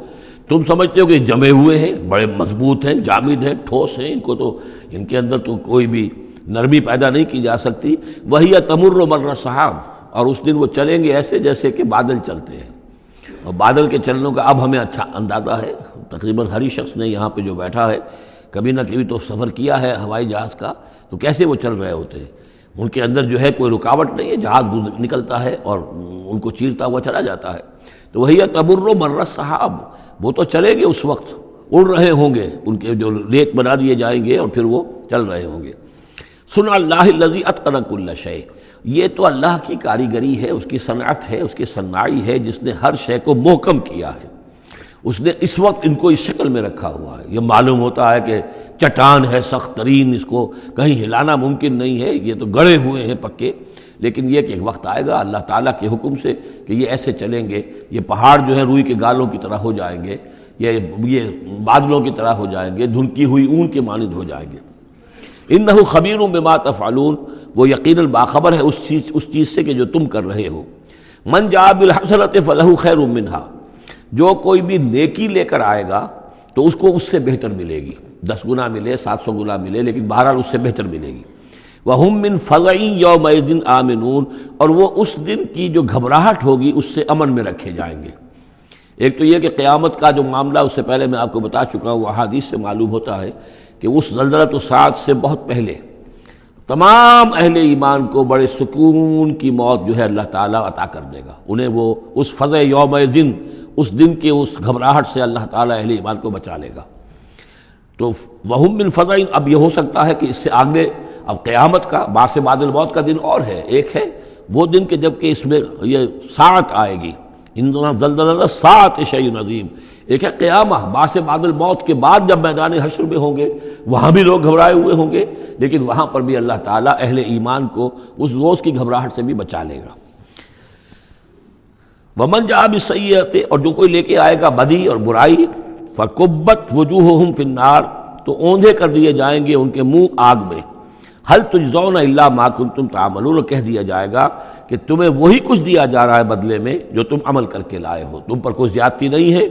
تم سمجھتے ہو کہ جمے ہوئے ہیں، بڑے مضبوط ہیں، جامد ہیں، ٹھوس ہیں، ان کو تو ان کے اندر تو کوئی بھی نرمی پیدا نہیں کی جا سکتی۔ وَهِيَ تَمُرُّ مَرَّ السَّحَابِ، اور اس دن وہ چلیں گے ایسے جیسے کہ بادل چلتے ہیں، اور بادل کے چلنوں کا اب ہمیں اچھا اندازہ ہے، تقریباً ہر ہی شخص نے یہاں پہ جو بیٹھا ہے کبھی نہ کبھی تو سفر کیا ہے ہوائی جہاز کا، تو کیسے وہ چل رہے ہوتے ہیں، ان کے اندر جو ہے کوئی رکاوٹ نہیں ہے، جہاز نکلتا ہے اور ان کو چیرتا ہوا چلا جاتا ہے۔ تو وہی تمر مر السحاب، وہ تو چلیں گے اس وقت، اڑ رہے ہوں گے، ان کے جو ریت بنا دیے جائیں گے اور پھر وہ چل رہے ہوں گے۔ صنع اللہ الذی اتقن کل شیء، یہ تو اللہ کی کاریگری ہے، اس کی صنعت ہے، اس کی صنائی ہے، جس نے ہر شے کو محکم کیا ہے، اس نے اس وقت ان کو اس شکل میں رکھا ہوا ہے۔ یہ معلوم ہوتا ہے کہ چٹان ہے سخت ترین، اس کو کہیں ہلانا ممکن نہیں ہے، یہ تو گڑے ہوئے ہیں پکے، لیکن یہ کہ ایک وقت آئے گا اللہ تعالیٰ کے حکم سے کہ یہ ایسے چلیں گے، یہ پہاڑ جو ہے روئی کے گالوں کی طرح ہو جائیں گے، یہ بادلوں کی طرح ہو جائیں گے، دھنکی ہوئی اون کے مانند ہو جائیں گے۔ انہ خبیر بما تفعلون، وہ یقیناً باخبر ہے اس چیز سے کہ جو تم کر رہے ہو۔ من جاء بالحسنۃ فلہ خیر منہا، جو کوئی بھی نیکی لے کر آئے گا تو اس کو اس سے بہتر ملے گی، 10 گنا ملے، 700 گنا ملے، لیکن بہرحال اس سے بہتر ملے گی۔ وَهُم مِّن فَزَعٍ يَوْمَئِذٍ آمِنُونَ، اور وہ اس دن کی جو گھبراہٹ ہوگی اس سے امن میں رکھے جائیں گے۔ ایک تو یہ کہ قیامت کا جو معاملہ، اس سے پہلے میں آپ کو بتا چکا ہوں، وہ احادیث سے معلوم ہوتا ہے کہ اس زلزلۃ الساعۃ سے بہت پہلے تمام اہل ایمان کو بڑے سکون کی موت جو ہے اللہ تعالیٰ عطا کر دے گا، انہیں وہ اس فزع یومئذ، اس دن کے اس گھبراہٹ سے اللہ تعالیٰ اہل ایمان کو بچا لے گا۔ تو وہم من فزع، اب یہ ہو سکتا ہے کہ اس سے آگے اب قیامت کا بعث بعد الموت کا دن اور ہے، ایک ہے وہ دن کہ جب کہ اس میں یہ ساعت آئے گی، اِنَّ زَلْزَلَةَ السَّاعَةِ شَیْءٌ عَظِیمٌ، ایک ہے قیامہ، بعث بعد الموت کے بعد جب میدان حشر میں ہوں گے، وہاں بھی لوگ گھبرائے ہوئے ہوں گے، لیکن وہاں پر بھی اللہ تعالیٰ اہل ایمان کو اس روز کی گھبراہٹ سے بھی بچا لے گا۔ وَمَنْ جَاءَ بِالسَّیِّئَةِ، اور جو کوئی لے کے آئے گا بدی اور برائی، فَكُبَّتْ وُجُوهُهُمْ فِي النَّارِ، تو اوندھے کر دیے جائیں گے ان کے منہ آگ میں۔ حل تجزون الا ما کنتم تعملون، کہہ دیا جائے گا کہ تمہیں وہی کچھ دیا جا رہا ہے بدلے میں جو تم عمل کر کے لائے ہو، تم پر کوئی زیادتی نہیں ہے۔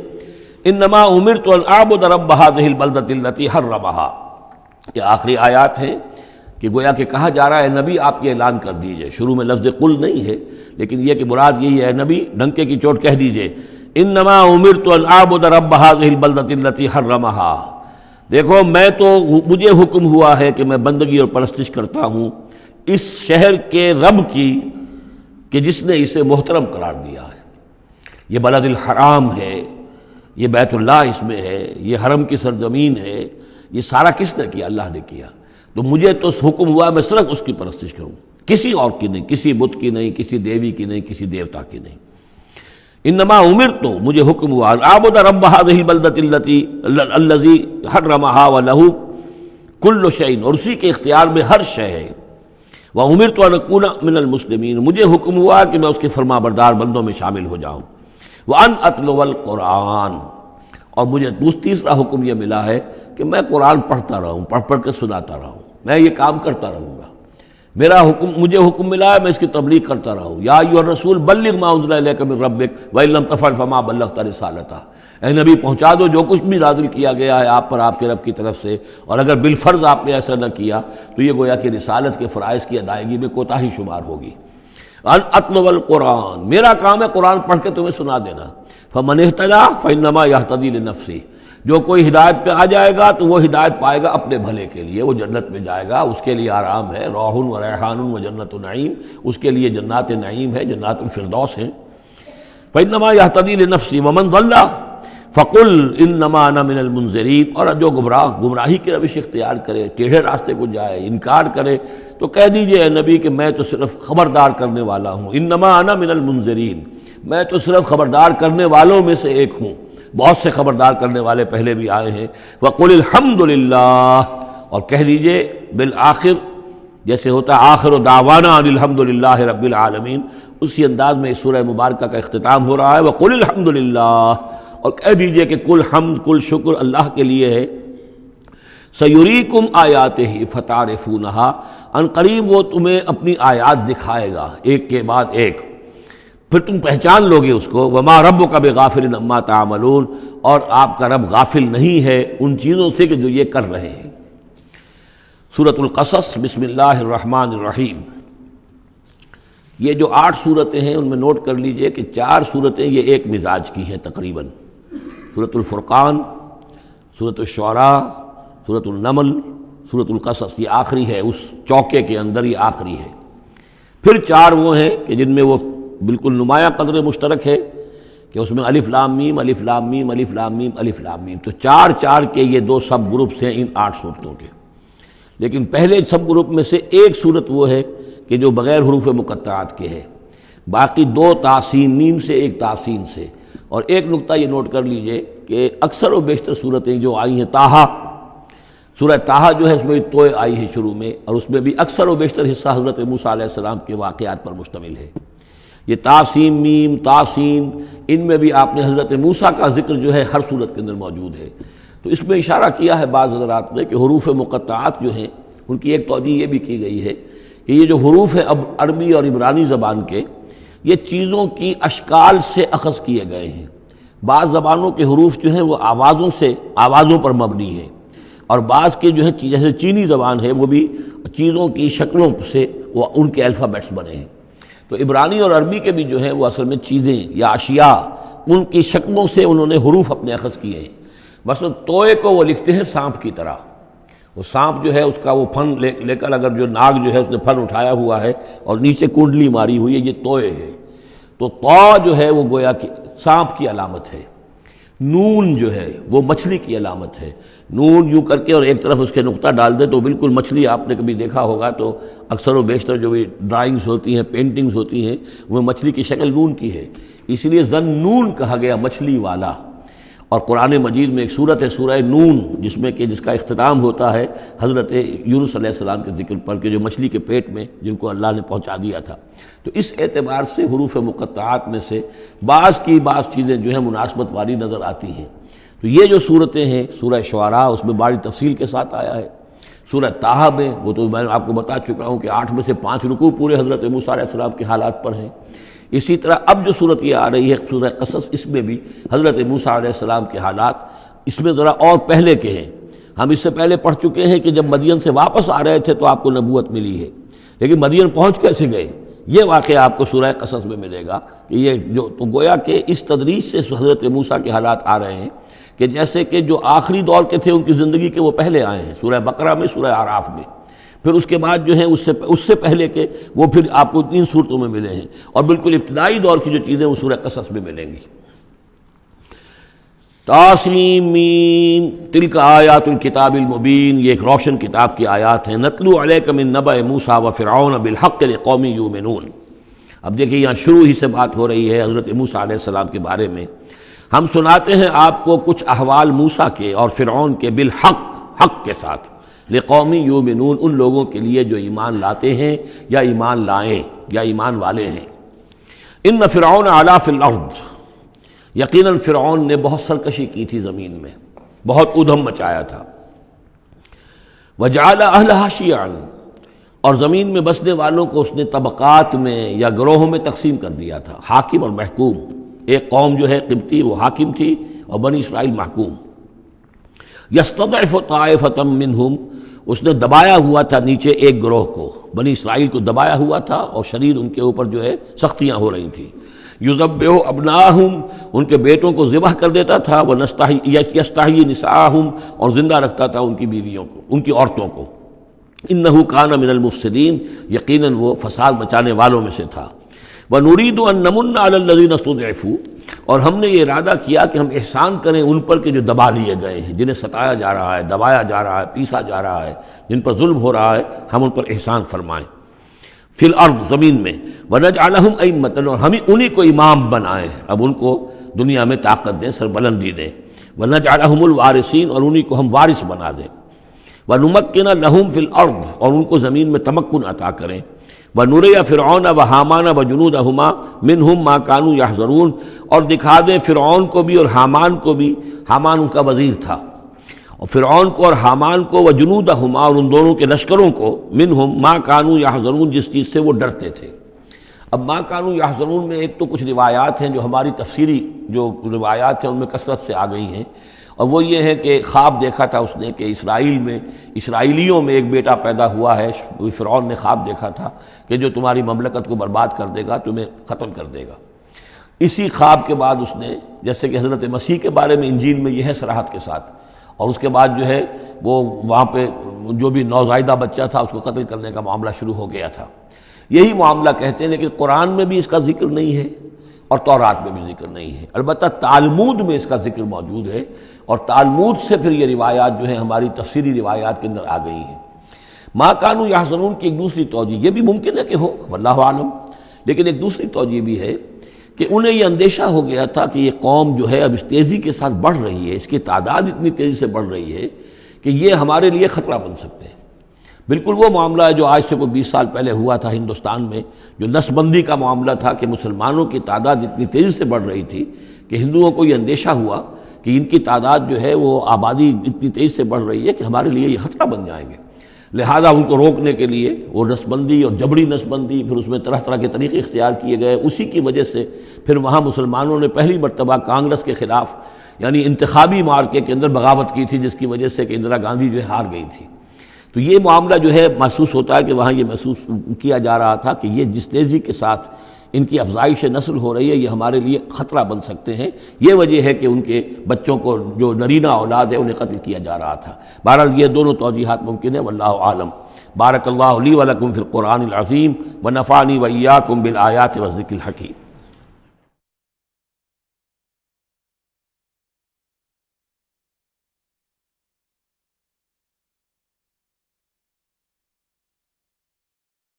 انما امرت ان اعبد رب هذه البلدة التي حرمها، یہ آخری آیات ہیں کہ گویا کہ کہا جا رہا ہے نبی آپ یہ اعلان کر دیجئے، شروع میں لفظ قل نہیں ہے لیکن یہ کہ مراد یہی ہے نبی ڈنکے کی چوٹ کہہ دیجئے انما امرت ان اعبد رب هذه البلدة التي حرمها، دیکھو میں تو مجھے حکم ہوا ہے کہ میں بندگی اور پرستش کرتا ہوں اس شہر کے رب کی کہ جس نے اسے محترم قرار دیا ہے۔ یہ بلد الحرام ہے، یہ بیت اللہ اس میں ہے، یہ حرم کی سرزمین ہے، یہ سارا کس نے کیا؟ اللہ نے کیا۔ تو مجھے تو حکم ہوا میں صرف اس کی پرستش کروں، کسی اور کی نہیں، کسی بت کی نہیں، کسی دیوی کی نہیں، کسی دیوتا کی نہیں۔ انما امرت، مجھے حکم ہوا اعبد رب هذه البلدة الذي حرمها وله كل شيء، اور اسی کے اختیار میں ہر شے ہے۔ وامرت ان اكون من المسلمین، مجھے حکم ہوا کہ میں اس کے فرما بردار بندوں میں شامل ہو جاؤں۔ وان اتلو القرآن، اور مجھے تیسرا حکم یہ ملا ہے کہ میں قرآن پڑھتا رہوں، پڑھ پڑھ کے سناتا رہوں، میں یہ کام کرتا رہوں گا۔ میرا حکم، مجھے حکم ملا ہے میں اس کی تبلیغ کرتا رہوں۔ یا ایھا الرسول بلغ ما انزل الیک من ربک وان لم تفعل فما بلغت رسالتہ، اے نبی پہنچا دو جو کچھ بھی نازل کیا گیا ہے آپ پر آپ کے رب کی طرف سے، اور اگر بالفرض آپ نے ایسا نہ کیا تو یہ گویا کہ رسالت کے فرائض کی ادائیگی میں کوتاہی شمار ہوگی۔ ان اتلو القرآن، میرا کام ہے قرآن پڑھ کے تمہیں سنا دینا۔ فمن اہتدی فانما یہتدی لنفسہ، جو کوئی ہدایت پہ آ جائے گا تو وہ ہدایت پائے گا اپنے بھلے کے لیے، وہ جنت میں جائے گا، اس کے لیے آرام ہے، روح و ریحان و جنت نعیم، اس کے لیے جنات نعیم ہے، جنات الفردوس ہیں۔ فانما یہتدی لنفسہ ومن ضل فقل انما انا من المنذرین، اور جو گمراہی کی روش اختیار کرے، ٹیڑھے راستے کو جائے، انکار کرے، تو کہہ دیجئے اے نبی کہ میں تو صرف خبردار کرنے والا ہوں۔ انما انا من المنذرین، میں تو صرف خبردار کرنے والوں میں سے ایک ہوں، بہت سے خبردار کرنے والے پہلے بھی آئے ہیں۔ وقل الحمد للہ، اور کہہ دیجئے بالآخر، جیسے ہوتا ہے آخر دعوانا ان الحمد للہ رب العالمین، اسی انداز میں اس سورہ مبارکہ کا اختتام ہو رہا ہے۔ وقل الحمد للہ، اور کہہ دیجئے کہ کل حمد کل شکر اللہ کے لیے ہے۔ سیریکم آیاتہ فتعرفونہا، ان قریب وہ تمہیں اپنی آیات دکھائے گا ایک کے بعد ایک، پھر تم پہچان لوگے اس کو۔ وما ربک بغافل عما تعملون، اور آپ کا رب غافل نہیں ہے ان چیزوں سے کہ جو یہ کر رہے ہیں۔ سورۃ القصص، بسم اللہ الرحمن الرحیم۔ یہ جو 8 صورتیں ہیں ان میں نوٹ کر لیجئے کہ 4 صورتیں یہ ایک مزاج کی ہیں تقریباً۔ سورۃ الفرقان، سورۃ الشعراء، سورۃ النمل، سورۃ القصص، یہ آخری ہے اس چوکے کے اندر، یہ آخری ہے۔ پھر 4 وہ ہیں کہ جن میں وہ بالکل نمایاں قدر مشترک ہے کہ اس میں الف لام میم الف لام میم الف لام میم الف لام میم، تو 4 کے یہ 2 سب گروپس ہیں ان 8 صورتوں کے۔ لیکن پہلے سب گروپ میں سے ایک صورت وہ ہے کہ جو بغیر حروف مقطعات کے ہے، باقی 2 تاسین میم سے، ایک تاسین سے۔ اور ایک نقطہ یہ نوٹ کر لیجئے کہ اکثر و بیشتر صورتیں جو آئی ہیں، طٰہٰ، سورہ طٰہٰ جو ہے اس میں توئے آئی ہے شروع میں، اور اس میں بھی اکثر و بیشتر حصہ حضرت موسیٰ علیہ السلام کے واقعات پر مشتمل ہے۔ یہ تاسین میم تاسین، ان میں بھی آپ نے حضرت موسیٰ کا ذکر جو ہے ہر صورت کے اندر موجود ہے۔ تو اس میں اشارہ کیا ہے بعض حضرات نے کہ حروف مقطعات جو ہیں ان کی ایک توجہ یہ بھی کی گئی ہے کہ یہ جو حروف ہیں اب عربی اور عبرانی زبان کے، یہ چیزوں کی اشکال سے اخذ کیے گئے ہیں۔ بعض زبانوں کے حروف جو ہیں وہ آوازوں پر مبنی ہیں، اور بعض کے جو ہے جیسے چینی زبان ہے وہ بھی چیزوں کی شکلوں سے وہ ان کے الفابیٹس بنے ہیں۔ تو عبرانی اور عربی کے بھی جو ہیں وہ اصل میں چیزیں یا اشیاء، ان کی شکلوں سے انہوں نے حروف اپنے اخذ کیے ہیں۔ مثلا توئے کو وہ لکھتے ہیں سانپ کی طرح، وہ سانپ جو ہے اس کا وہ پھن لے کر اگر جو ناگ جو ہے اس نے پھن اٹھایا ہوا ہے اور نیچے کنڈلی ماری ہوئی ہے، یہ توئے ہے۔ تو طا جو ہے وہ گویا کہ سانپ کی علامت ہے، نون جو ہے وہ مچھلی کی علامت ہے۔ نون یوں کر کے اور ایک طرف اس کے نقطہ ڈال دے تو بالکل مچھلی، آپ نے کبھی دیکھا ہوگا تو اکثر و بیشتر جو بھی ڈرائنگز ہوتی ہیں، پینٹنگز ہوتی ہیں، وہ مچھلی کی شکل نون کی ہے، اس لیے ذنون کہا گیا، مچھلی والا۔ اور قرآن مجید میں ایک سورت ہے سورہ نون، جس کا اختتام ہوتا ہے حضرت یونس علیہ السلام کے ذکر پر کہ جو مچھلی کے پیٹ میں جن کو اللہ نے پہنچا دیا تھا۔ تو اس اعتبار سے حروف مقطعات میں سے بعض چیزیں جو ہیں مناسبت والی نظر آتی ہیں۔ تو یہ جو صورتیں ہیں، سورہ شعراء اس میں بڑی تفصیل کے ساتھ آیا ہے، سورہ طٰہٰ میں وہ تو میں آپ کو بتا چکا ہوں کہ 8 میں سے 5 رکوع پورے حضرت موسیٰ علیہ السلام کے حالات پر ہیں۔ اسی طرح اب جو صورت یہ آ رہی ہے سورہ قصص، اس میں بھی حضرت موسیٰ علیہ السلام کے حالات اس میں ذرا اور پہلے کے ہیں۔ ہم اس سے پہلے پڑھ چکے ہیں کہ جب مدین سے واپس آ رہے تھے تو آپ کو نبوت ملی ہے، لیکن مدین پہنچ کیسے گئے یہ واقعہ آپ کو سورہ قصص میں ملے گا کہ یہ جو تو گویا کہ اس تدریج سے حضرت موسیٰ کے حالات آ رہے ہیں کہ جیسے کہ جو آخری دور کے تھے ان کی زندگی کے وہ پہلے آئے ہیں، سورہ بقرہ میں، سورہ اعراف میں، پھر اس کے بعد جو ہیں اس سے پہلے کے وہ پھر آپ کو 3 صورتوں میں ملے ہیں، اور بالکل ابتدائی دور کی جو چیزیں وہ سورہ قصص میں ملیں گی۔ طاسیم تلک آیات الکتاب المبین، یہ ایک روشن کتاب کی آیات ہیں۔ نتلو علیک من نبأ موسیٰ وفرعون بالحق لقوم یؤمنون۔ اب دیکھیں یہاں شروع ہی سے بات ہو رہی ہے حضرت موسیٰ علیہ السلام کے بارے میں۔ ہم سناتے ہیں آپ کو کچھ احوال موسیٰ کے اور فرعون کے بالحق، حق کے ساتھ، لقوم یؤمنون، ان لوگوں کے لیے جو ایمان لاتے ہیں یا ایمان لائیں یا ایمان والے ہیں۔ ان فرعون علا فی الارض، یقیناً فرعون نے بہت سرکشی کی تھی زمین میں، بہت ادھم مچایا تھا۔ وجعل اہلہا شیعا، اور زمین میں بسنے والوں کو اس نے طبقات میں یا گروہوں میں تقسیم کر دیا تھا، حاکم اور محکوم۔ ایک قوم جو ہے قبطی وہ حاکم تھی اور بنی اسرائیل محکوم۔ یستضعف طائفة منہم، اس نے دبایا ہوا تھا نیچے ایک گروہ کو، بنی اسرائیل کو دبایا ہوا تھا اور شدید ان کے اوپر جو ہے سختیاں ہو رہی تھیں۔ یذبح ابناءہم، ان کے بیٹوں کو ذبح کر دیتا تھا، یستحیی نساءہم، اور زندہ رکھتا تھا ان کی بیویوں کو، ان کی عورتوں کو۔ انہ کان من المفسدین، یقیناً وہ فساد مچانے والوں میں سے تھا۔ وَنُرِيدُ أَن نَّمُنَّ عَلَى الَّذِينَ اسْتُضْعِفُوا، اور ہم نے یہ ارادہ کیا کہ ہم احسان کریں ان پر کہ جو دبا لیے گئے ہیں، جنہیں ستایا جا رہا ہے، دبایا جا رہا ہے، پیسا جا رہا ہے، جن پر ظلم ہو رہا ہے، ہم ان پر احسان فرمائیں۔ فی الارض، زمین میں، وَنَجْعَلَهُمْ أَئِمَّةً، اور ہم انہی کو امام بنائیں، اب ان کو دنیا میں طاقت دیں، سربلندی دیں۔ وَنَجْعَلَهُمُ الْوَارِثِينَ، اور انہی کو ہم وارث بنا دیں۔ وَنُمَكِّنَ لَهُمْ فِي الْأَرْضِ، اور ان کو زمین میں تمکن عطا کریں۔ وَنُرِيَ فِرْعَوْنَ وَحَامَانَ وَجُنُودَهُمَا مِنْهُمْ مَا كَانُوا يَحْذَرُونَ، اور دکھا دیں فرعون کو بھی اور حامان کو بھی، حامان ان کا وزیر تھا، اور فرعون کو اور حامان کو، وجنودہما، اور ان دونوں کے لشکروں کو، منہم ما کانوا یحذرون، جس چیز سے وہ ڈرتے تھے۔ اب ما کانوا یحذرون میں ایک تو کچھ روایات ہیں جو ہماری تفسیری جو روایات ہیں ان میں کثرت سے آ گئی ہیں، اور وہ یہ ہے کہ خواب دیکھا تھا اس نے کہ اسرائیل میں، اسرائیلیوں میں ایک بیٹا پیدا ہوا ہے، فرعون نے خواب دیکھا تھا کہ جو تمہاری مملکت کو برباد کر دے گا، تمہیں ختم کر دے گا۔ اسی خواب کے بعد اس نے، جیسے کہ حضرت مسیح کے بارے میں انجیل میں یہ ہے صراحت کے ساتھ، اور اس کے بعد جو ہے وہ وہاں پہ جو بھی نوزائیدہ بچہ تھا اس کو قتل کرنے کا معاملہ شروع ہو گیا تھا۔ یہی معاملہ کہتے ہیں، لیکن قرآن میں بھی اس کا ذکر نہیں ہے اور تورات میں بھی ذکر نہیں ہے، البتہ تالمود میں اس کا ذکر موجود ہے، اور تالمود سے پھر یہ روایات جو ہیں ہماری تفسیری روایات کے اندر آ گئی ہیں۔ ما کانوا یحذرون کی ایک دوسری توجہ یہ بھی ممکن ہے کہ ہو، واللہ عالم، لیکن ایک دوسری توجہ بھی ہے کہ انہیں یہ اندیشہ ہو گیا تھا کہ یہ قوم جو ہے اب اس تیزی کے ساتھ بڑھ رہی ہے، اس کی تعداد اتنی تیزی سے بڑھ رہی ہے کہ یہ ہمارے لیے خطرہ بن سکتے ہیں۔ بالکل وہ معاملہ ہے جو آج سے کوئی 20 سال پہلے ہوا تھا ہندوستان میں، جو نسل بندی کا معاملہ تھا کہ مسلمانوں کی تعداد اتنی تیزی سے بڑھ رہی تھی کہ ہندوؤں کو یہ اندیشہ ہوا کہ ان کی تعداد جو ہے وہ آبادی اتنی تیزی سے بڑھ رہی ہے کہ ہمارے لیے یہ خطرہ بن جائیں گے، لہذا ان کو روکنے کے لیے وہ نسل بندی اور جبری نسل بندی، پھر اس میں طرح طرح کے طریقے اختیار کیے گئے۔ اسی کی وجہ سے پھر وہاں مسلمانوں نے پہلی مرتبہ کانگریس کے خلاف یعنی انتخابی مارکے کے اندر بغاوت کی تھی، جس کی وجہ سے کہ اندرا گاندھی جو ہے ہار گئی تھی۔ تو یہ معاملہ جو ہے محسوس ہوتا ہے کہ وہاں یہ محسوس کیا جا رہا تھا کہ یہ جس تیزی کے ساتھ ان کی افزائش نسل ہو رہی ہے یہ ہمارے لیے خطرہ بن سکتے ہیں۔ یہ وجہ ہے کہ ان کے بچوں کو جو نرینہ اولاد ہے انہیں قتل کیا جا رہا تھا۔ بہرحال یہ دونوں توجیحات ممکن ہیں، واللہ عالم۔ بارک اللہ لی ولکم فی القرآن العظیم ونفعنی وإیاکم بالآیات والذکر الحکیم۔